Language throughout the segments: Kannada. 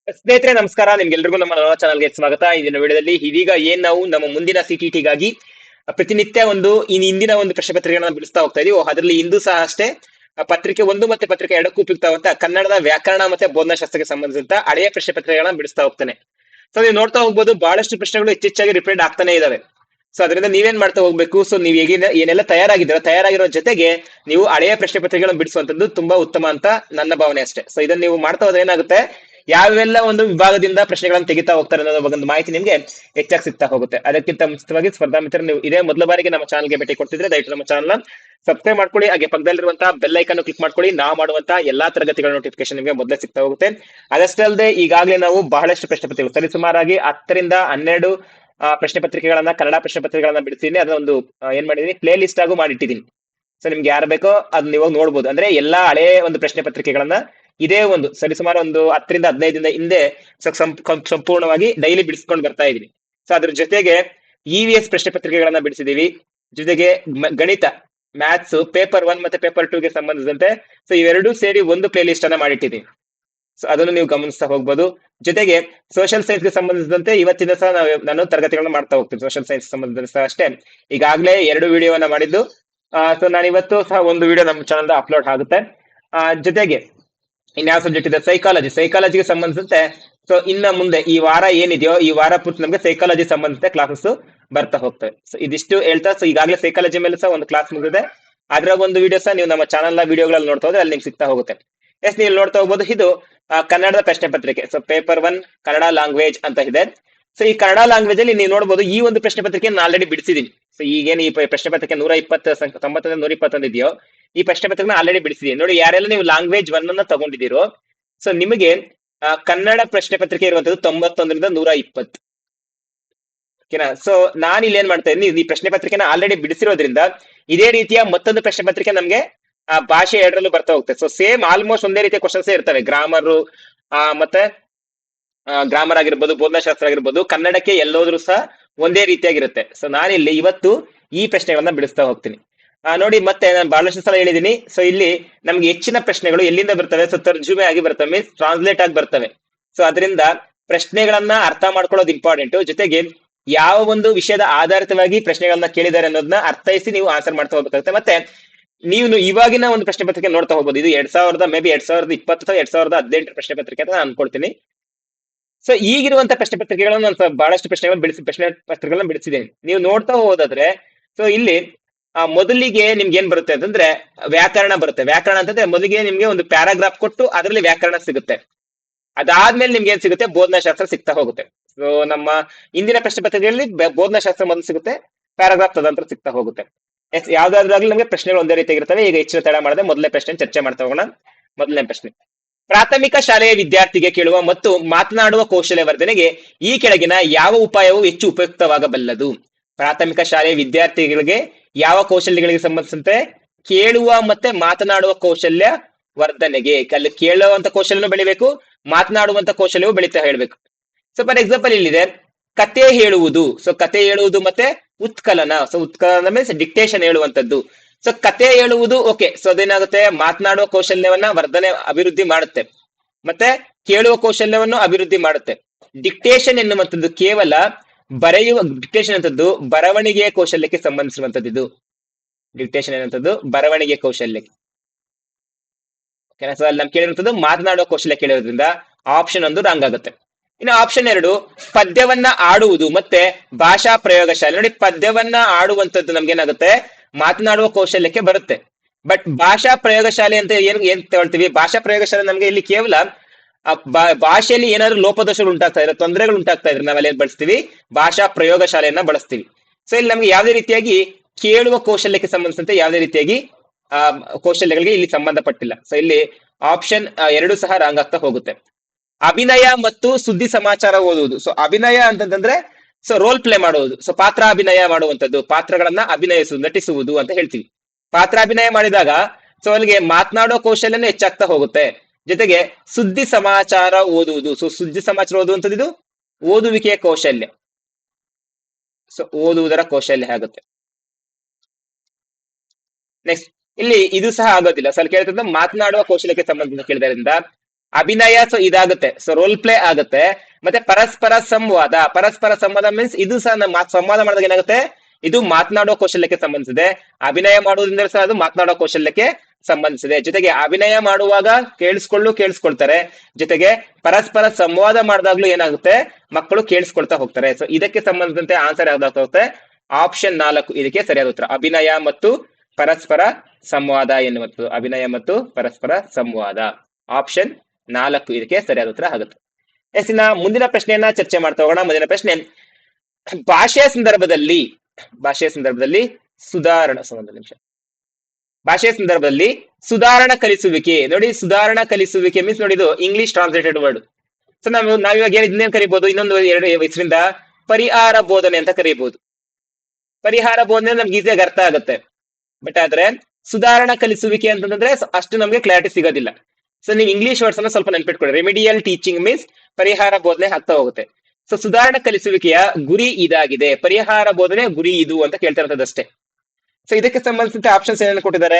ಸ್ನೇಹಿತರೆ ನಮಸ್ಕಾರ. ನಿಮ್ಗೆಲ್ರಿಗೂ ನಮ್ಮ ನವ ಚಾನಲ್ಗೆ ಸ್ವಾಗತ. ಇಂದಿನ ವಿಡಿಯೋದಲ್ಲಿ ಇದೀಗ ನಾವು ನಮ್ಮ ಮುಂದಿನ ಸಿಟಿಟಿಗಾಗಿ ಪ್ರತಿನಿತ್ಯ ಹಿಂದಿನ ಒಂದು ಪ್ರಶ್ನೆ ಪತ್ರಿಕೆಗಳನ್ನ ಬಿಡಿಸ್ತಾ ಹೋಗ್ತಾ ಇದೀವಿ. ಅದರಲ್ಲಿ ಇಂದು ಸಹ ಅಷ್ಟೇ ಪತ್ರಿಕೆ 1 ಮತ್ತೆ ಪತ್ರಿಕೆ 2ಕ್ಕೂ ಉಪಯುಕ್ತವಾದಂತ ಕನ್ನಡದ ವ್ಯಾಕರಣ ಮತ್ತೆ ಬೋಧನಾಶಾಸ್ತ್ರಕ್ಕೆ ಸಂಬಂಧಿಸಿದಂತ ಹಳೆಯ ಪ್ರಶ್ನೆ ಪತ್ರಿಕೆಗಳನ್ನ ಬಿಡಿಸ್ತಾ ಹೋಗ್ತಾನೆ. ಸೊ ನೀವು ನೋಡ್ತಾ ಹೋಗ್ಬೋದು, ಬಹಳಷ್ಟು ಪ್ರಶ್ನೆಗಳು ಹೆಚ್ಚೆಚ್ಚಾಗಿ ರಿಪೀಟ್ ಆಗ್ತಾನೆ ಇದಾವೆ. ಸೊ ಅದರಿಂದ ನೀವೇನ್ ಮಾಡ್ತಾ ಹೋಗ್ಬೇಕು, ಸೊ ನೀವು ಏನೆಲ್ಲ ತಯಾರಾಗಿರೋ ಜೊತೆಗೆ ನೀವು ಹಳೆಯ ಪ್ರಶ್ನೆ ಪತ್ರಿಕೆಗಳನ್ನು ಬಿಡಿಸುವಂತದ್ದು ತುಂಬಾ ಉತ್ತಮ ಅಂತ ನನ್ನ ಭಾವನೆ ಅಷ್ಟೇ. ಸೊ ಇದನ್ನ ನೀವು ಮಾಡ್ತಾ ಹೋದ್ರೆ ಏನಾಗುತ್ತೆ, ಯಾವೆಲ್ಲ ಒಂದು ವಿಭಾಗದಿಂದ ಪ್ರಶ್ನೆಗಳನ್ನು ತೆಗಿತಾ ಹೋಗ್ತಾರೆ ಅನ್ನೋ ಒಂದು ಮಾಹಿತಿ ನಿಮ್ಗೆ ಹೆಚ್ಚಾಗಿ ಸಿಗ್ತಾ ಹೋಗುತ್ತೆ. ಅದಕ್ಕಿಂತ ಮುಂಚಿತವಾಗಿ ಸ್ಪರ್ಧಾ ಮಿತ್ರ, ನೀವು ಇದೇ ಮೊದಲ ಬಾರಿಗೆ ನಮ್ಮ ಚಾನಲ್ಗೆ ಭೇಟಿ ಕೊಡ್ತಿದ್ರೆ ದಯವಿಟ್ಟು ನಮ್ಮ ಚಾನಲ್ ಸಬ್ಸ್ಕ್ರೈಬ್ ಮಾಡ್ಕೊಳ್ಳಿ. ಹಾಗೆ ಪಕ್ಕದಲ್ಲಿರುವಂತಹ ಬೆಲ್ ಐಕನ್ ಕ್ಲಿಕ್ ಮಾಡ್ಕೊಳ್ಳಿ. ನಾವು ಮಾಡುವಂತಹ ಎಲ್ಲಾ ತರಗತಿಗಳ ನೋಟಿಫಿಕೇಶನ್ ನಿಮಗೆ ಮೊದಲೇ ಸಿಗ್ತಾ ಹೋಗುತ್ತೆ. ಅದಷ್ಟೇ ಅಲ್ಲದೆ ಈಗಾಗಲೇ ನಾವು ಬಹಳಷ್ಟು ಪ್ರಶ್ನೆ ಪತ್ರಿಕೆಗಳು ಸರಿಸುಮಾರಾಗಿ 10 ರಿಂದ 12 ಪ್ರಶ್ನೆ ಪತ್ರಿಕೆಗಳನ್ನ, ಕನ್ನಡ ಪ್ರಶ್ನೆ ಪತ್ರಿಕೆಗಳನ್ನ ಬಿಡಿಸಿದೀನಿ. ಅದನ್ನ ಏನ್ ಮಾಡಿದೀನಿ, ಪ್ಲೇ ಲಿಸ್ಟ್ ಆಗು ಮಾಡಿಟ್ಟಿದ್ದೀನಿ. ಸೊ ನಿಮ್ಗೆ ಯಾರು ಬೇಕೋ ಅದನ್ನ ನೀವು ನೋಡ್ಬೋದು. ಅಂದ್ರೆ ಎಲ್ಲಾ ಹಳೆ ಒಂದು ಪ್ರಶ್ನೆ ಪತ್ರಿಕೆಗಳನ್ನ ಇದೇ ಒಂದು ಸರಿಸುಮಾರು 10 ರಿಂದ 15 ದಿನದ ಹಿಂದೆ ಸಂಪೂರ್ಣವಾಗಿ ಡೈಲಿ ಬಿಡಿಸ್ಕೊಂಡು ಬರ್ತಾ ಇದೀನಿ. ಸೊ ಅದ್ರ ಜೊತೆಗೆ EVS ಪ್ರಶ್ನೆ ಪತ್ರಿಕೆಗಳನ್ನ ಬಿಡಿಸಿದೀವಿ. ಜೊತೆಗೆ ಗಣಿತ, ಮ್ಯಾಥ್ಸ್ ಪೇಪರ್ 1 ಮತ್ತೆ ಪೇಪರ್ 2 ಗೆ ಸಂಬಂಧಿಸಿದಂತೆ ಸೊ ಇವೆರಡೂ ಸೇರಿ ಒಂದು ಪ್ಲೇ ಲಿಸ್ಟ್ ಅನ್ನ ಮಾಡಿಟ್ಟಿದ್ದೀನಿ. ಸೊ ಅದನ್ನು ನೀವು ಗಮನಿಸ್ತಾ ಹೋಗ್ಬೋದು. ಜೊತೆಗೆ ಸೋಷಿಯಲ್ ಸೈನ್ಸ್ ಗೆ ಸಂಬಂಧಿಸಿದಂತೆ ಇವತ್ತಿನ ಸಹ ನಾನು ತರಗತಿಗಳನ್ನ ಮಾಡ್ತಾ ಹೋಗ್ತೀನಿ. ಸೋಷಿಯಲ್ ಸೈನ್ಸ್ ಸಂಬಂಧಿಸಿದ ಸಹ ಅಷ್ಟೇ ಈಗಾಗಲೇ 2 ವಿಡಿಯೋವನ್ನ ಮಾಡಿದ್ದು. ಸೊ ನಾನು ಇವತ್ತು ಸಹ ಒಂದು ವಿಡಿಯೋ ನಮ್ಮ ಚಾನಲ್ ಅಪ್ಲೋಡ್ ಆಗುತ್ತೆ. ಜೊತೆಗೆ ಇನ್ಯಾವ ಸಬ್ಜೆಕ್ಟ್ ಇದೆ, ಸೈಕಾಲಜಿಗೆ ಸಂಬಂಧಿಸಿದಂತೆ ಸೊ ಇನ್ನ ಮುಂದೆ ಈ ವಾರ ಏನಿದೆಯೋ ಈ ವಾರ ಪೂರ್ತಿ ನಮಗೆ ಸೈಕಾಲಜಿ ಸಂಬಂಧಿಸಿದ ಕ್ಲಾಸಸ್ ಬರ್ತಾ ಹೋಗ್ತವೆ. ಸೊ ಇದಿಷ್ಟು ಹೇಳ್ತಾ, ಸೊ ಈಗಾಗಲೇ ಸೈಕಾಲಜಿ ಮೇಲೆ ಸಹ ಒಂದು ಕ್ಲಾಸ್ ಮುಗಿದಿದೆ. ಅದರ ಒಂದು ವಿಡಿಯೋ ಸಹ ನೀವು ನಮ್ಮ ಚಾನಲ್ ವಿಡಿಯೋಗಳಲ್ಲಿ ನೋಡ್ತಾ ಹೋದ್ರೆ ಅಲ್ಲಿ ನಿಮ್ಗೆ ಸಿಗ್ತಾ ಹೋಗುತ್ತೆ. ನೀವು ನೋಡ್ತಾ ಹೋಗ್ಬೋದು, ಇದು ಕನ್ನಡದ ಪ್ರಶ್ನೆ ಪತ್ರಿಕೆ. ಸೊ ಪೇಪರ್ 1 ಕನ್ನಡ ಲ್ಯಾಂಗ್ವೇಜ್ ಅಂತ ಇದೆ. ಸೊ ಈ ಕನ್ನಡ ಲ್ಯಾಂಗ್ವೇಜ್ ಅಲ್ಲಿ ನೀವು ನೋಡ್ಬೋದು, ಈ ಒಂದು ಪ್ರಶ್ನೆ ಪತ್ರಿಕೆಯನ್ನು ಆಲ್ರೆಡಿ ಬಿಡಿಸಿದೀನಿ. ಸೊ ಈಗೇನು ಈ ಪ್ರಶ್ನೆ ಪತ್ರಿಕೆ 120 90 121 ಇದೆಯೋ ಈ ಪ್ರಶ್ನೆ ಪತ್ರಿಕೆನ ಆಲ್ರೆಡಿ ಬಿಡಿಸಿದೀನಿ. ನೋಡಿ, ಯಾರೆಲ್ಲ ನೀವು ಲ್ಯಾಂಗ್ವೇಜ್ 1 ಅನ್ನ ತಗೊಂಡಿದ್ದೀರೋ ಸೊ ನಿಮಗೆ ಕನ್ನಡ ಪ್ರಶ್ನೆ ಪತ್ರಿಕೆ ಇರುವಂತದ್ದು 91 ರಿಂದ 120. ಓಕೆನಾ? ಸೊ ನಾನು ಇಲ್ಲಿ ಏನ್ ಮಾಡ್ತಾ ಇದ್ದೀನಿ, ಈ ಪ್ರಶ್ನೆ ಪತ್ರಿಕೆನ ಆಲ್ರೆಡಿ ಬಿಡಿಸಿರೋದ್ರಿಂದ ಇದೇ ರೀತಿಯ ಮತ್ತೊಂದು ಪ್ರಶ್ನೆ ಪತ್ರಿಕೆ ನಮ್ಗೆ ಭಾಷೆ 2ರಲ್ಲೂ ಬರ್ತಾ ಹೋಗುತ್ತೆ. ಸೊ ಸೇಮ್ ಆಲ್ಮೋಸ್ಟ್ ಒಂದೇ ರೀತಿಯ ಕ್ವಶನ್ಸ್ ಇರ್ತವೆ. ಮತ್ತೆ ಗ್ರಾಮರ್ ಆಗಿರ್ಬೋದು, ಬೋಧನಾಶಾಸ್ತ್ರ ಆಗಿರ್ಬೋದು, ಕನ್ನಡಕ್ಕೆ ಎಲ್ಲೋದ್ರೂ ಸಹ ಒಂದೇ ರೀತಿಯಾಗಿರುತ್ತೆ. ಸೊ ನಾನಿಲ್ಲಿ ಇವತ್ತು ಈ ಪ್ರಶ್ನೆಗಳನ್ನ ಬಿಡಿಸ್ತಾ ಹೋಗ್ತೀನಿ. ನೋಡಿ, ಮತ್ತೆ ನಾನು ಬಹಳಷ್ಟು ಸಲ ಹೇಳಿದೀನಿ. ಸೊ ಇಲ್ಲಿ ನಮ್ಗೆ ಹೆಚ್ಚಿನ ಪ್ರಶ್ನೆಗಳು ಎಲ್ಲಿಂದ ಬರ್ತವೆ, ಸೊ ತರ್ಜುಮೆ ಆಗಿ ಬರ್ತವೆ, ಮೀನ್ಸ್ ಟ್ರಾನ್ಸ್ಲೇಟ್ ಆಗಿ ಬರ್ತವೆ. ಸೊ ಅದರಿಂದ ಪ್ರಶ್ನೆಗಳನ್ನ ಅರ್ಥ ಮಾಡ್ಕೊಳ್ಳೋದು ಇಂಪಾರ್ಟೆಂಟ್. ಜೊತೆಗೆ ಯಾವ ಒಂದು ವಿಷಯದ ಆಧಾರಿತವಾಗಿ ಪ್ರಶ್ನೆಗಳನ್ನ ಕೇಳಿದ್ದಾರೆ ಅನ್ನೋದನ್ನ ಅರ್ಥೈಸಿ ನೀವು ಆನ್ಸರ್ ಮಾಡ್ತಾ ಹೋಗ್ಬೇಕಾಗುತ್ತೆ. ಮತ್ತೆ ನೀವು ಇವಾಗಿನ ಒಂದು ಪ್ರಶ್ನೆ ಪತ್ರಿಕೆ ನೋಡ್ತಾ ಹೋಗ್ಬೋದು. ಇದು 2020 ಅಥವಾ 2018 ಪ್ರಶ್ನೆ ಪತ್ರಿಕೆ ಅಂತ ನಾನು ಅನ್ಕೊಳ್ತೀನಿ. ಸೊ ಈಗಿರುವಂತ ಪ್ರಶ್ನೆ ಪತ್ರಿಕೆಗಳನ್ನ ನಾನು ಬಹಳಷ್ಟು ಪ್ರಶ್ನೆ ಪತ್ರಿಕೆಗಳನ್ನ ಬಿಡಿಸಿದ್ದೀನಿ. ನೀವು ನೋಡ್ತಾ ಹೋದಾದ್ರೆ ಸೊ ಇಲ್ಲಿ ಮೊದಲಿಗೆ ನಿಮ್ಗೆ ಏನ್ ಬರುತ್ತೆ ಅಂತಂದ್ರೆ ವ್ಯಾಕರಣ ಬರುತ್ತೆ. ವ್ಯಾಕರಣ ಅಂತಂದ್ರೆ ಮೊದಲಿಗೆ ನಿಮ್ಗೆ ಒಂದು ಪ್ಯಾರಾಗ್ರಾಫ್ ಕೊಟ್ಟು ಅದರಲ್ಲಿ ವ್ಯಾಕರಣ ಸಿಗುತ್ತೆ. ಅದಾದ್ಮೇಲೆ ನಿಮ್ಗೆ ಏನ್ ಸಿಗುತ್ತೆ, ಬೋಧನಾಶಾಸ್ತ್ರ ಸಿಗ್ತಾ ಹೋಗುತ್ತೆ. ಸೊ ನಮ್ಮ ಇಂದಿನ ಪ್ರಶ್ನೆ ಪತ್ರಿಕೆಯಲ್ಲಿ ಬೋಧನಾಶಾಸ್ತ್ರ ಮೊದಲು ಸಿಗುತ್ತೆ, ಪ್ಯಾರಾಗ್ರಾಫ್ ತದನಂತರ ಸಿಗ್ತಾ ಹೋಗುತ್ತೆ. ಯಾವ್ದಾದ್ರಾಗ್ಲಿ ನಮಗೆ ಪ್ರಶ್ನೆಗಳು ಒಂದೇ ರೀತಿಯಾಗಿರ್ತವೆ. ಈಗ ಹೆಚ್ಚಿನ ತಡ ಮಾಡದೆ ಮೊದಲನೇ ಪ್ರಶ್ನೆ ಚರ್ಚೆ ಮಾಡ್ತಾ ಹೋಗೋಣ. ಮೊದಲನೇ ಪ್ರಶ್ನೆ, ಪ್ರಾಥಮಿಕ ಶಾಲೆಯ ವಿದ್ಯಾರ್ಥಿಗೆ ಕೇಳುವ ಮತ್ತು ಮಾತನಾಡುವ ಕೌಶಲ್ಯ ವರ್ಧನೆಗೆ ಈ ಕೆಳಗಿನ ಯಾವ ಉಪಾಯವು ಹೆಚ್ಚು ಉಪಯುಕ್ತವಾಗಬಲ್ಲದು? ಪ್ರಾಥಮಿಕ ಶಾಲೆಯ ವಿದ್ಯಾರ್ಥಿಗಳಿಗೆ ಯಾವ ಕೌಶಲ್ಯಗಳಿಗೆ ಸಂಬಂಧಿಸಿದಂತೆ ಕೇಳುವ ಮತ್ತೆ ಮಾತನಾಡುವ ಕೌಶಲ್ಯ ವರ್ಧನೆಗೆ, ಅಲ್ಲಿ ಕೇಳುವಂತ ಕೌಶಲ್ಯನೂ ಬೆಳಿಬೇಕು, ಮಾತನಾಡುವಂತ ಕೌಶಲ್ಯವೂ ಬೆಳೀತಾ ಹೇಳ್ಬೇಕು. ಸೊ ಫಾರ್ ಎಕ್ಸಾಂಪಲ್ ಇಲ್ಲಿದೆ ಕತೆ ಹೇಳುವುದು. ಸೊ ಕತೆ ಹೇಳುವುದು ಮತ್ತೆ ಉತ್ಕಲನ. ಸೊ ಉತ್ಕಲನ ಮೀನ್ಸ್ ಡಿಕ್ಟೇಷನ್ ಹೇಳುವಂತದ್ದು. ಸೊ ಕತೆ ಹೇಳುವುದು ಓಕೆ. ಸೊ ಅದೇನಾಗುತ್ತೆ, ಮಾತನಾಡುವ ಕೌಶಲ್ಯವನ್ನ ಅಭಿವೃದ್ಧಿ ಮಾಡುತ್ತೆ, ಮತ್ತೆ ಕೇಳುವ ಕೌಶಲ್ಯವನ್ನು ಅಭಿವೃದ್ಧಿ ಮಾಡುತ್ತೆ. ಡಿಕ್ಟೇಷನ್ ಎನ್ನುವಂಥದ್ದು ಕೇವಲ ಡಿಕ್ಟೇಷನ್ ಅಂತದ್ದು ಬರವಣಿಗೆಯ ಕೌಶಲ್ಯಕ್ಕೆ ಸಂಬಂಧಿಸಿರುವಂತದ್ದು. ಡಿಕ್ಟೇಷನ್ ಎನ್ನುವಂಥದ್ದು ಬರವಣಿಗೆ ಕೌಶಲ್ಯಕ್ಕೆ. ಸೊ ಅಲ್ಲಿ ನಮ್ಗೆ ಕೇಳಿರುವಂತದ್ದು ಮಾತನಾಡುವ ಕೌಶಲ್ಯ ಕೇಳಿರೋದ್ರಿಂದ ಆಪ್ಷನ್ 1 ರಾಂಗ್ ಆಗುತ್ತೆ. ಇನ್ನು ಆಪ್ಷನ್ 2 ಪದ್ಯವನ್ನ ಆಡುವುದು ಮತ್ತೆ ಭಾಷಾ ಪ್ರಯೋಗಶಾಲೆ. ನೋಡಿ, ಪದ್ಯವನ್ನ ಆಡುವಂತದ್ದು ನಮ್ಗೇನಾಗುತ್ತೆ, ಮಾತನಾಡುವ ಕೌಶಲ್ಯಕ್ಕೆ ಬರುತ್ತೆ. ಬಟ್ ಭಾಷಾ ಪ್ರಯೋಗಶಾಲೆ ಅಂತ ಏನ್ ತಗೊಳ್ತೀವಿ, ಭಾಷಾ ಪ್ರಯೋಗಶಾಲೆ ನಮ್ಗೆ ಇಲ್ಲಿ ಕೇವಲ ಭಾಷೆಯಲ್ಲಿ ಏನಾದ್ರು ಲೋಪದೋಷಗಳು ಉಂಟಾಗ್ತಾ ಇದ್ರೆ, ತೊಂದರೆಗಳು ಉಂಟಾಗ್ತಾ ಇದ್ರೆ ನಾವೆಲ್ಲ ಏನ್ ಬಳಸ್ತೀವಿ, ಭಾಷಾ ಪ್ರಯೋಗಶಾಲೆಯನ್ನ ಬಳಸ್ತೀವಿ. ಸೊ ಇಲ್ಲಿ ನಮ್ಗೆ ಯಾವುದೇ ರೀತಿಯಾಗಿ ಕೇಳುವ ಕೌಶಲ್ಯಕ್ಕೆ ಸಂಬಂಧಿಸಿದಂತೆ ಯಾವುದೇ ರೀತಿಯಾಗಿ ಕೌಶಲ್ಯಗಳಿಗೆ ಇಲ್ಲಿ ಸಂಬಂಧಪಟ್ಟಿಲ್ಲ. ಸೊ ಇಲ್ಲಿ ಆಪ್ಷನ್ 2 ಸಹ ರಾಂಗ್ ಆಗ್ತಾ ಹೋಗುತ್ತೆ. ಅಭಿನಯ ಮತ್ತು ಸುದ್ದಿ ಸಮಾಚಾರ ಓದುವುದು. ಸೊ ಅಭಿನಯ ಅಂತಂದ್ರೆ ಸೊ ರೋಲ್ ಪ್ಲೇ ಮಾಡುವುದು. ಸೊ ಪಾತ್ರ ಅಭಿನಯ ಮಾಡುವಂತದ್ದು, ಪಾತ್ರಗಳನ್ನ ನಟಿಸುವುದು ಅಂತ ಹೇಳ್ತೀವಿ. ಪಾತ್ರ ಅಭಿನಯ ಮಾಡಿದಾಗ ಸೊ ಅಲ್ಲಿಗೆ ಮಾತನಾಡೋ ಕೌಶಲ್ಯನೂ ಹೆಚ್ಚಾಗ್ತಾ ಹೋಗುತ್ತೆ. ಜೊತೆಗೆ ಸುದ್ದಿ ಸಮಾಚಾರ ಓದುವುದು. ಸೊ ಸುದ್ದಿ ಸಮಾಚಾರ ಓದುವಂಥದ್ದು ಇದು ಓದುವಿಕೆಯ ಕೌಶಲ್ಯ. ಸೊ ಓದುವುದರ ಕೌಶಲ್ಯ ಆಗುತ್ತೆ. ನೆಕ್ಸ್ಟ್ ಇಲ್ಲಿ ಇದು ಸಹ ಆಗೋದಿಲ್ಲ. ಸೊ ಅಲ್ಲಿ ಕೇಳ್ತಂದ್ರೆ ಮಾತನಾಡುವ ಕೌಶಲ್ಯಕ್ಕೆ ಸಂಬಂಧಿಸಿದ ಕೇಳಿದ್ರಿಂದ ಅಭಿನಯ ಸೊ ಇದಾಗುತ್ತೆ, ಸೊ ರೋಲ್ ಪ್ಲೇ ಆಗುತ್ತೆ. ಮತ್ತೆ ಪರಸ್ಪರ ಸಂವಾದ ಮೀನ್ಸ್ ಇದು ಸಹ ಸಂವಾದ ಮಾಡಿದಾಗ ಏನಾಗುತ್ತೆ, ಇದು ಮಾತನಾಡೋ ಕೌಶಲ್ಯಕ್ಕೆ ಸಂಬಂಧಿಸಿದೆ. ಅಭಿನಯ ಮಾಡುವುದರಿಂದ ಸಹ ಅದು ಮಾತನಾಡೋ ಕೌಶಲ್ಯಕ್ಕೆ ಸಂಬಂಧಿಸಿದೆ. ಜೊತೆಗೆ ಅಭಿನಯ ಮಾಡುವಾಗ ಕೇಳಿಸ್ಕೊಳ್ತಾರೆ, ಜೊತೆಗೆ ಪರಸ್ಪರ ಸಂವಾದ ಮಾಡಿದಾಗ್ಲೂ ಏನಾಗುತ್ತೆ, ಮಕ್ಕಳು ಕೇಳಿಸ್ಕೊಳ್ತಾ ಹೋಗ್ತಾರೆ. ಸೊ ಇದಕ್ಕೆ ಸಂಬಂಧಿಸಿದಂತೆ ಆನ್ಸರ್ ಯಾವ್ದಾಗ್ತಾ ಹೋಗುತ್ತೆ, ಆಪ್ಷನ್ 4 ಇದಕ್ಕೆ ಸರಿಯಾದ ಉತ್ತರ. ಅಭಿನಯ ಮತ್ತು ಪರಸ್ಪರ ಸಂವಾದ ಎನ್ನುವಂಥದ್ದು, ಅಭಿನಯ ಮತ್ತು ಪರಸ್ಪರ ಸಂವಾದ, ಆಪ್ಷನ್ 4 ಇದಕ್ಕೆ ಸರಿಯಾದ ಉತ್ತರ ಆಗುತ್ತೆ. ಎಸ್, ಇನ್ನ ಮುಂದಿನ ಪ್ರಶ್ನೆಯನ್ನ ಚರ್ಚೆ ಮಾಡ್ತಾ ಹೋಗೋಣ. ಮುಂದಿನ ಪ್ರಶ್ನೆ, ಭಾಷೆಯ ಸಂದರ್ಭದಲ್ಲಿ ಒಂದು ನಿಮಿಷ. ಭಾಷೆಯ ಸಂದರ್ಭದಲ್ಲಿ ಸುಧಾರಣ ಕಲಿಸುವಿಕೆ. ನೋಡಿ, ಸುಧಾರಣ ಕಲಿಸುವಿಕೆ ಮೀನ್ಸ್ ನೋಡಿ, ಇದು ಇಂಗ್ಲಿಷ್ ಟ್ರಾನ್ಸ್ಲೇಟೆಡ್ ವರ್ಡ್. ಸೊ ನಾವಿವಾಗ ಇನ್ನೇನ್ ಕರಿಬಹುದು, ಇನ್ನೊಂದು 2 ಹೆಸರಿಂದ ಪರಿಹಾರ ಬೋಧನೆ ಅಂತ ಕರೀಬಹುದು. ಪರಿಹಾರ ಬೋಧನೆ ನಮ್ಗೆ ಈಸಿಯಾಗಿ ಅರ್ಥ ಆಗುತ್ತೆ. ಬಟ್ ಆದ್ರೆ ಸುಧಾರಣ ಕಲಿಸುವಿಕೆ ಅಂತಂದ್ರೆ ಅಷ್ಟು ನಮ್ಗೆ ಕ್ಲಾರಿಟಿ ಸಿಗೋದಿಲ್ಲ. ಸೊ ನೀವು ಇಂಗ್ಲಿಷ್ ವರ್ಡ್ಸ್ ಅನ್ನ ಸ್ವಲ್ಪ ನೆನ್ಪಿಟ್ಕೊಳ್ಳಿ. ರೆಮಿಡಿಯಲ್ ಟೀಚಿಂಗ್ ಮೀನ್ಸ್ ಪರಿಹಾರ ಬೋಧನೆ ಆಗ್ತಾ ಹೋಗುತ್ತೆ. ಸೊ ಸುಧಾರಣ ಕಲಿಸುವಿಕೆಯ ಗುರಿ ಇದಾಗಿದೆ, ಪರಿಹಾರ ಬೋಧನೆ ಗುರಿ ಇದು ಅಂತ ಕೇಳ್ತಾ ಇರೋದಷ್ಟೇ. ಸೊ ಇದಕ್ಕೆ ಸಂಬಂಧಿಸಿದ ಆಪ್ಷನ್ಸ್ ಏನೇನು ಕೊಟ್ಟಿದ್ದಾರೆ,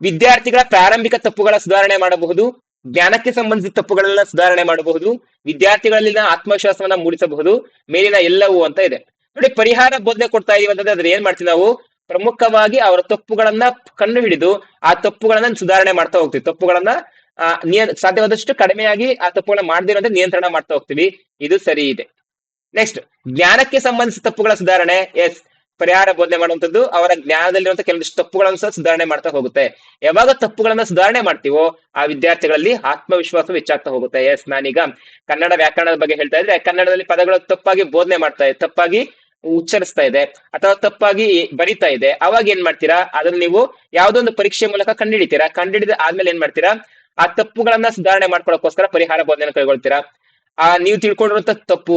ವಿದ್ಯಾರ್ಥಿಗಳ ಪ್ರಾರಂಭಿಕ ತಪ್ಪುಗಳ ಸುಧಾರಣೆ ಮಾಡಬಹುದು, ಜ್ಞಾನಕ್ಕೆ ಸಂಬಂಧಿಸಿದ ತಪ್ಪುಗಳನ್ನ ಸುಧಾರಣೆ ಮಾಡಬಹುದು, ವಿದ್ಯಾರ್ಥಿಗಳಲ್ಲಿನ ಆತ್ಮವಿಶ್ವಾಸವನ್ನ ಮೂಡಿಸಬಹುದು, ಮೇಲಿನ ಎಲ್ಲವೂ ಅಂತ ಇದೆ. ನೋಡಿ, ಪರಿಹಾರ ಬೋಧನೆ ಕೊಡ್ತಾ ಇದೀವಿ ಅಂತಂದ್ರೆ ಅದ್ರ ಏನ್ ಮಾಡ್ತೀವಿ ನಾವು, ಪ್ರಮುಖವಾಗಿ ಅವರ ತಪ್ಪುಗಳನ್ನ ಕಂಡು ಹಿಡಿದು ಆ ತಪ್ಪುಗಳನ್ನ ಸುಧಾರಣೆ ಮಾಡ್ತಾ ಹೋಗ್ತೀವಿ. ತಪ್ಪುಗಳನ್ನ ಸಾಧ್ಯವಾದಷ್ಟು ಕಡಿಮೆಯಾಗಿ ಆ ತಪ್ಪುಗಳನ್ನ ಮಾಡದಿರೋಂದ್ರೆ ನಿಯಂತ್ರಣ ಮಾಡ್ತಾ ಹೋಗ್ತೀವಿ. ಇದು ಸರಿ ಇದೆ. ನೆಕ್ಸ್ಟ್, ಜ್ಞಾನಕ್ಕೆ ಸಂಬಂಧಿಸಿದ ತಪ್ಪುಗಳ ಸುಧಾರಣೆ. ಎಸ್, ಪರಿಹಾರ ಬೋಧನೆ ಮಾಡುವಂತದ್ದು ಅವರ ಜ್ಞಾನದಲ್ಲಿರುವಂತಹ ಕೆಲವೊಂದಿಷ್ಟು ತಪ್ಪುಗಳನ್ನು ಸಹ ಸುಧಾರಣೆ ಮಾಡ್ತಾ ಹೋಗುತ್ತೆ. ಯಾವಾಗ ತಪ್ಪುಗಳನ್ನ ಸುಧಾರಣೆ ಮಾಡ್ತೀವೋ ಆ ವಿದ್ಯಾರ್ಥಿಗಳಲ್ಲಿ ಆತ್ಮವಿಶ್ವಾಸ ಹೆಚ್ಚಾಗ್ತಾ ಹೋಗುತ್ತೆ. ಎಸ್, ನಾನೀಗ ಕನ್ನಡ ವ್ಯಾಕರಣದ ಬಗ್ಗೆ ಹೇಳ್ತಾ ಇದ್ರೆ, ಕನ್ನಡದಲ್ಲಿ ಪದಗಳು ತಪ್ಪಾಗಿ ಬೋಧನೆ ಮಾಡ್ತಾ ಇದೆ, ತಪ್ಪಾಗಿ ಉಚ್ಚರಿಸ್ತಾ ಇದೆ ಅಥವಾ ತಪ್ಪಾಗಿ ಬರಿತಾ ಇದೆ, ಅವಾಗ ಏನ್ ಮಾಡ್ತೀರಾ, ಅದನ್ನ ನೀವು ಯಾವ್ದೊಂದು ಪರೀಕ್ಷೆ ಮೂಲಕ ಕಂಡುಹಿಡಿತೀರಾ. ಕಂಡುಹಿಡಿದ ಆದ್ಮೇಲೆ ಏನ್ ಮಾಡ್ತೀರಾ, ಆ ತಪ್ಪುಗಳನ್ನ ಸುಧಾರಣೆ ಮಾಡ್ಕೊಳ್ಳೋಕೋಸ್ಕರ ಪರಿಹಾರ ಬೋಧನೆ ಕೈಗೊಳ್ತೀರಾ. ನೀವು ತಿಳ್ಕೊಂಡಿರುವಂತ ತಪ್ಪು,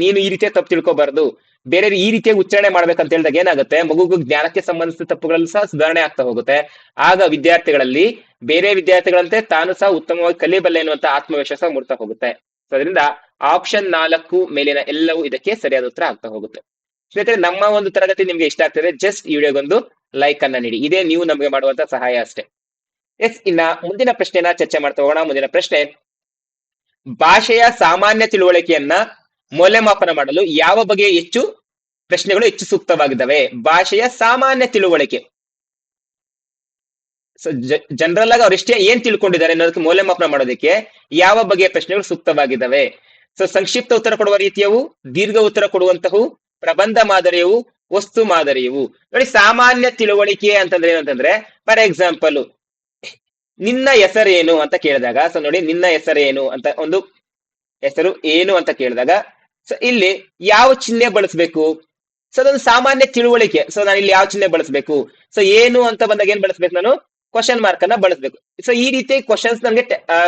ನೀನು ಈ ರೀತಿಯ ತಪ್ಪು ತಿಳ್ಕೊಬಾರ್ದು, ಬೇರೆ ಈ ರೀತಿಯಾಗಿ ಉಚ್ಚಾರಣೆ ಮಾಡ್ಬೇಕಂತ ಹೇಳಿದಾಗ ಏನಾಗುತ್ತೆ, ಮಗುಗೂ ಜ್ಞಾನಕ್ಕೆ ಸಂಬಂಧಿಸಿದ ತಪ್ಪುಗಳಲ್ಲಿ ಸಹ ಸುಧಾರಣೆ ಆಗ್ತಾ ಹೋಗುತ್ತೆ. ಆಗ ವಿದ್ಯಾರ್ಥಿಗಳಲ್ಲಿ ಬೇರೆ ವಿದ್ಯಾರ್ಥಿಗಳಂತೆ ತಾನು ಸಹ ಉತ್ತಮವಾಗಿ ಕಲಿಯಬಲ್ಲೆ ಎನ್ನುವಂತ ಆತ್ಮವಿಶ್ವಾಸ ಮೂಡ್ತಾ ಹೋಗುತ್ತೆ. ಸೊ ಅದರಿಂದ ಆಪ್ಷನ್ 4 ಮೇಲಿನ ಎಲ್ಲವೂ ಇದಕ್ಕೆ ಸರಿಯಾದ ಉತ್ತರ ಆಗ್ತಾ ಹೋಗುತ್ತೆ. ಸ್ನೇಹಿತರೆ, ನಮ್ಮ ಒಂದು ತರಗತಿ ನಿಮ್ಗೆ ಇಷ್ಟ ಆಗ್ತದೆ, ಜಸ್ಟ್ ಈ ವಿಡಿಯೋಗೊಂದು ಲೈಕ್ ಅನ್ನ ನೀಡಿ. ಇದೇ ನೀವು ನಮಗೆ ಮಾಡುವಂತ ಸಹಾಯ ಅಷ್ಟೇ. ಎಸ್, ಇನ್ನ ಮುಂದಿನ ಪ್ರಶ್ನೆಯನ್ನ ಚರ್ಚೆ ಮಾಡ್ತಾ ಹೋಗೋಣ. ಮುಂದಿನ ಪ್ರಶ್ನೆ, ಭಾಷೆಯ ಸಾಮಾನ್ಯ ತಿಳುವಳಿಕೆಯನ್ನ ಮೌಲ್ಯಮಾಪನ ಮಾಡಲು ಯಾವ ಬಗೆಯ ಪ್ರಶ್ನೆಗಳು ಹೆಚ್ಚು ಸೂಕ್ತವಾಗಿದ್ದಾವೆ. ಭಾಷೆಯ ಸಾಮಾನ್ಯ ತಿಳುವಳಿಕೆ, ಸೊ ಜನರಲ್ ಆಗಿ ಅವರಿಷ್ಟೇ ಏನ್ ತಿಳ್ಕೊಂಡಿದ್ದಾರೆ ಅನ್ನೋದಕ್ಕೆ ಮೌಲ್ಯಮಾಪನ ಮಾಡೋದಕ್ಕೆ ಯಾವ ಬಗೆಯ ಪ್ರಶ್ನೆಗಳು ಸೂಕ್ತವಾಗಿದ್ದಾವೆ. ಸೊ ಸಂಕ್ಷಿಪ್ತ ಉತ್ತರ ಕೊಡುವ ರೀತಿಯವು, ದೀರ್ಘ ಉತ್ತರ ಕೊಡುವಂತಹವು, ಪ್ರಬಂಧ ಮಾದರಿಯವು, ವಸ್ತು ಮಾದರಿಯವು. ನೋಡಿ, ಸಾಮಾನ್ಯ ತಿಳುವಳಿಕೆ ಅಂತಂದ್ರೆ ಏನಂತಂದ್ರೆ, ಫಾರ್ ಎಕ್ಸಾಂಪಲ್, ನಿನ್ನ ಹೆಸರೇನು ಅಂತ ಕೇಳಿದಾಗ, ಸೊ ನೋಡಿ, ನಿನ್ನ ಹೆಸರೇನು ಅಂತ ಒಂದು ಹೆಸರು ಏನು ಅಂತ ಕೇಳಿದಾಗ, ಸೊ ಇಲ್ಲಿ ಯಾವ ಚಿಹ್ನೆ ಬಳಸಬೇಕು, ಸೊ ಅದೊಂದು ಸಾಮಾನ್ಯ ತಿಳುವಳಿಕೆ. ಸೊ ನಾನು ಇಲ್ಲಿ ಯಾವ ಚಿಹ್ನೆ ಬಳಸಬೇಕು, ಸೊ ಏನು ಅಂತ ಬಂದಾಗ ಏನ್ ಬಳಸ್ಬೇಕು, ನಾನು ಕ್ವಶನ್ ಮಾರ್ಕ್ ಅನ್ನ ಬಳಸಬೇಕು. ಸೊ ಈ ರೀತಿ ಕ್ವಶನ್ಸ್ ನನ್ಗೆ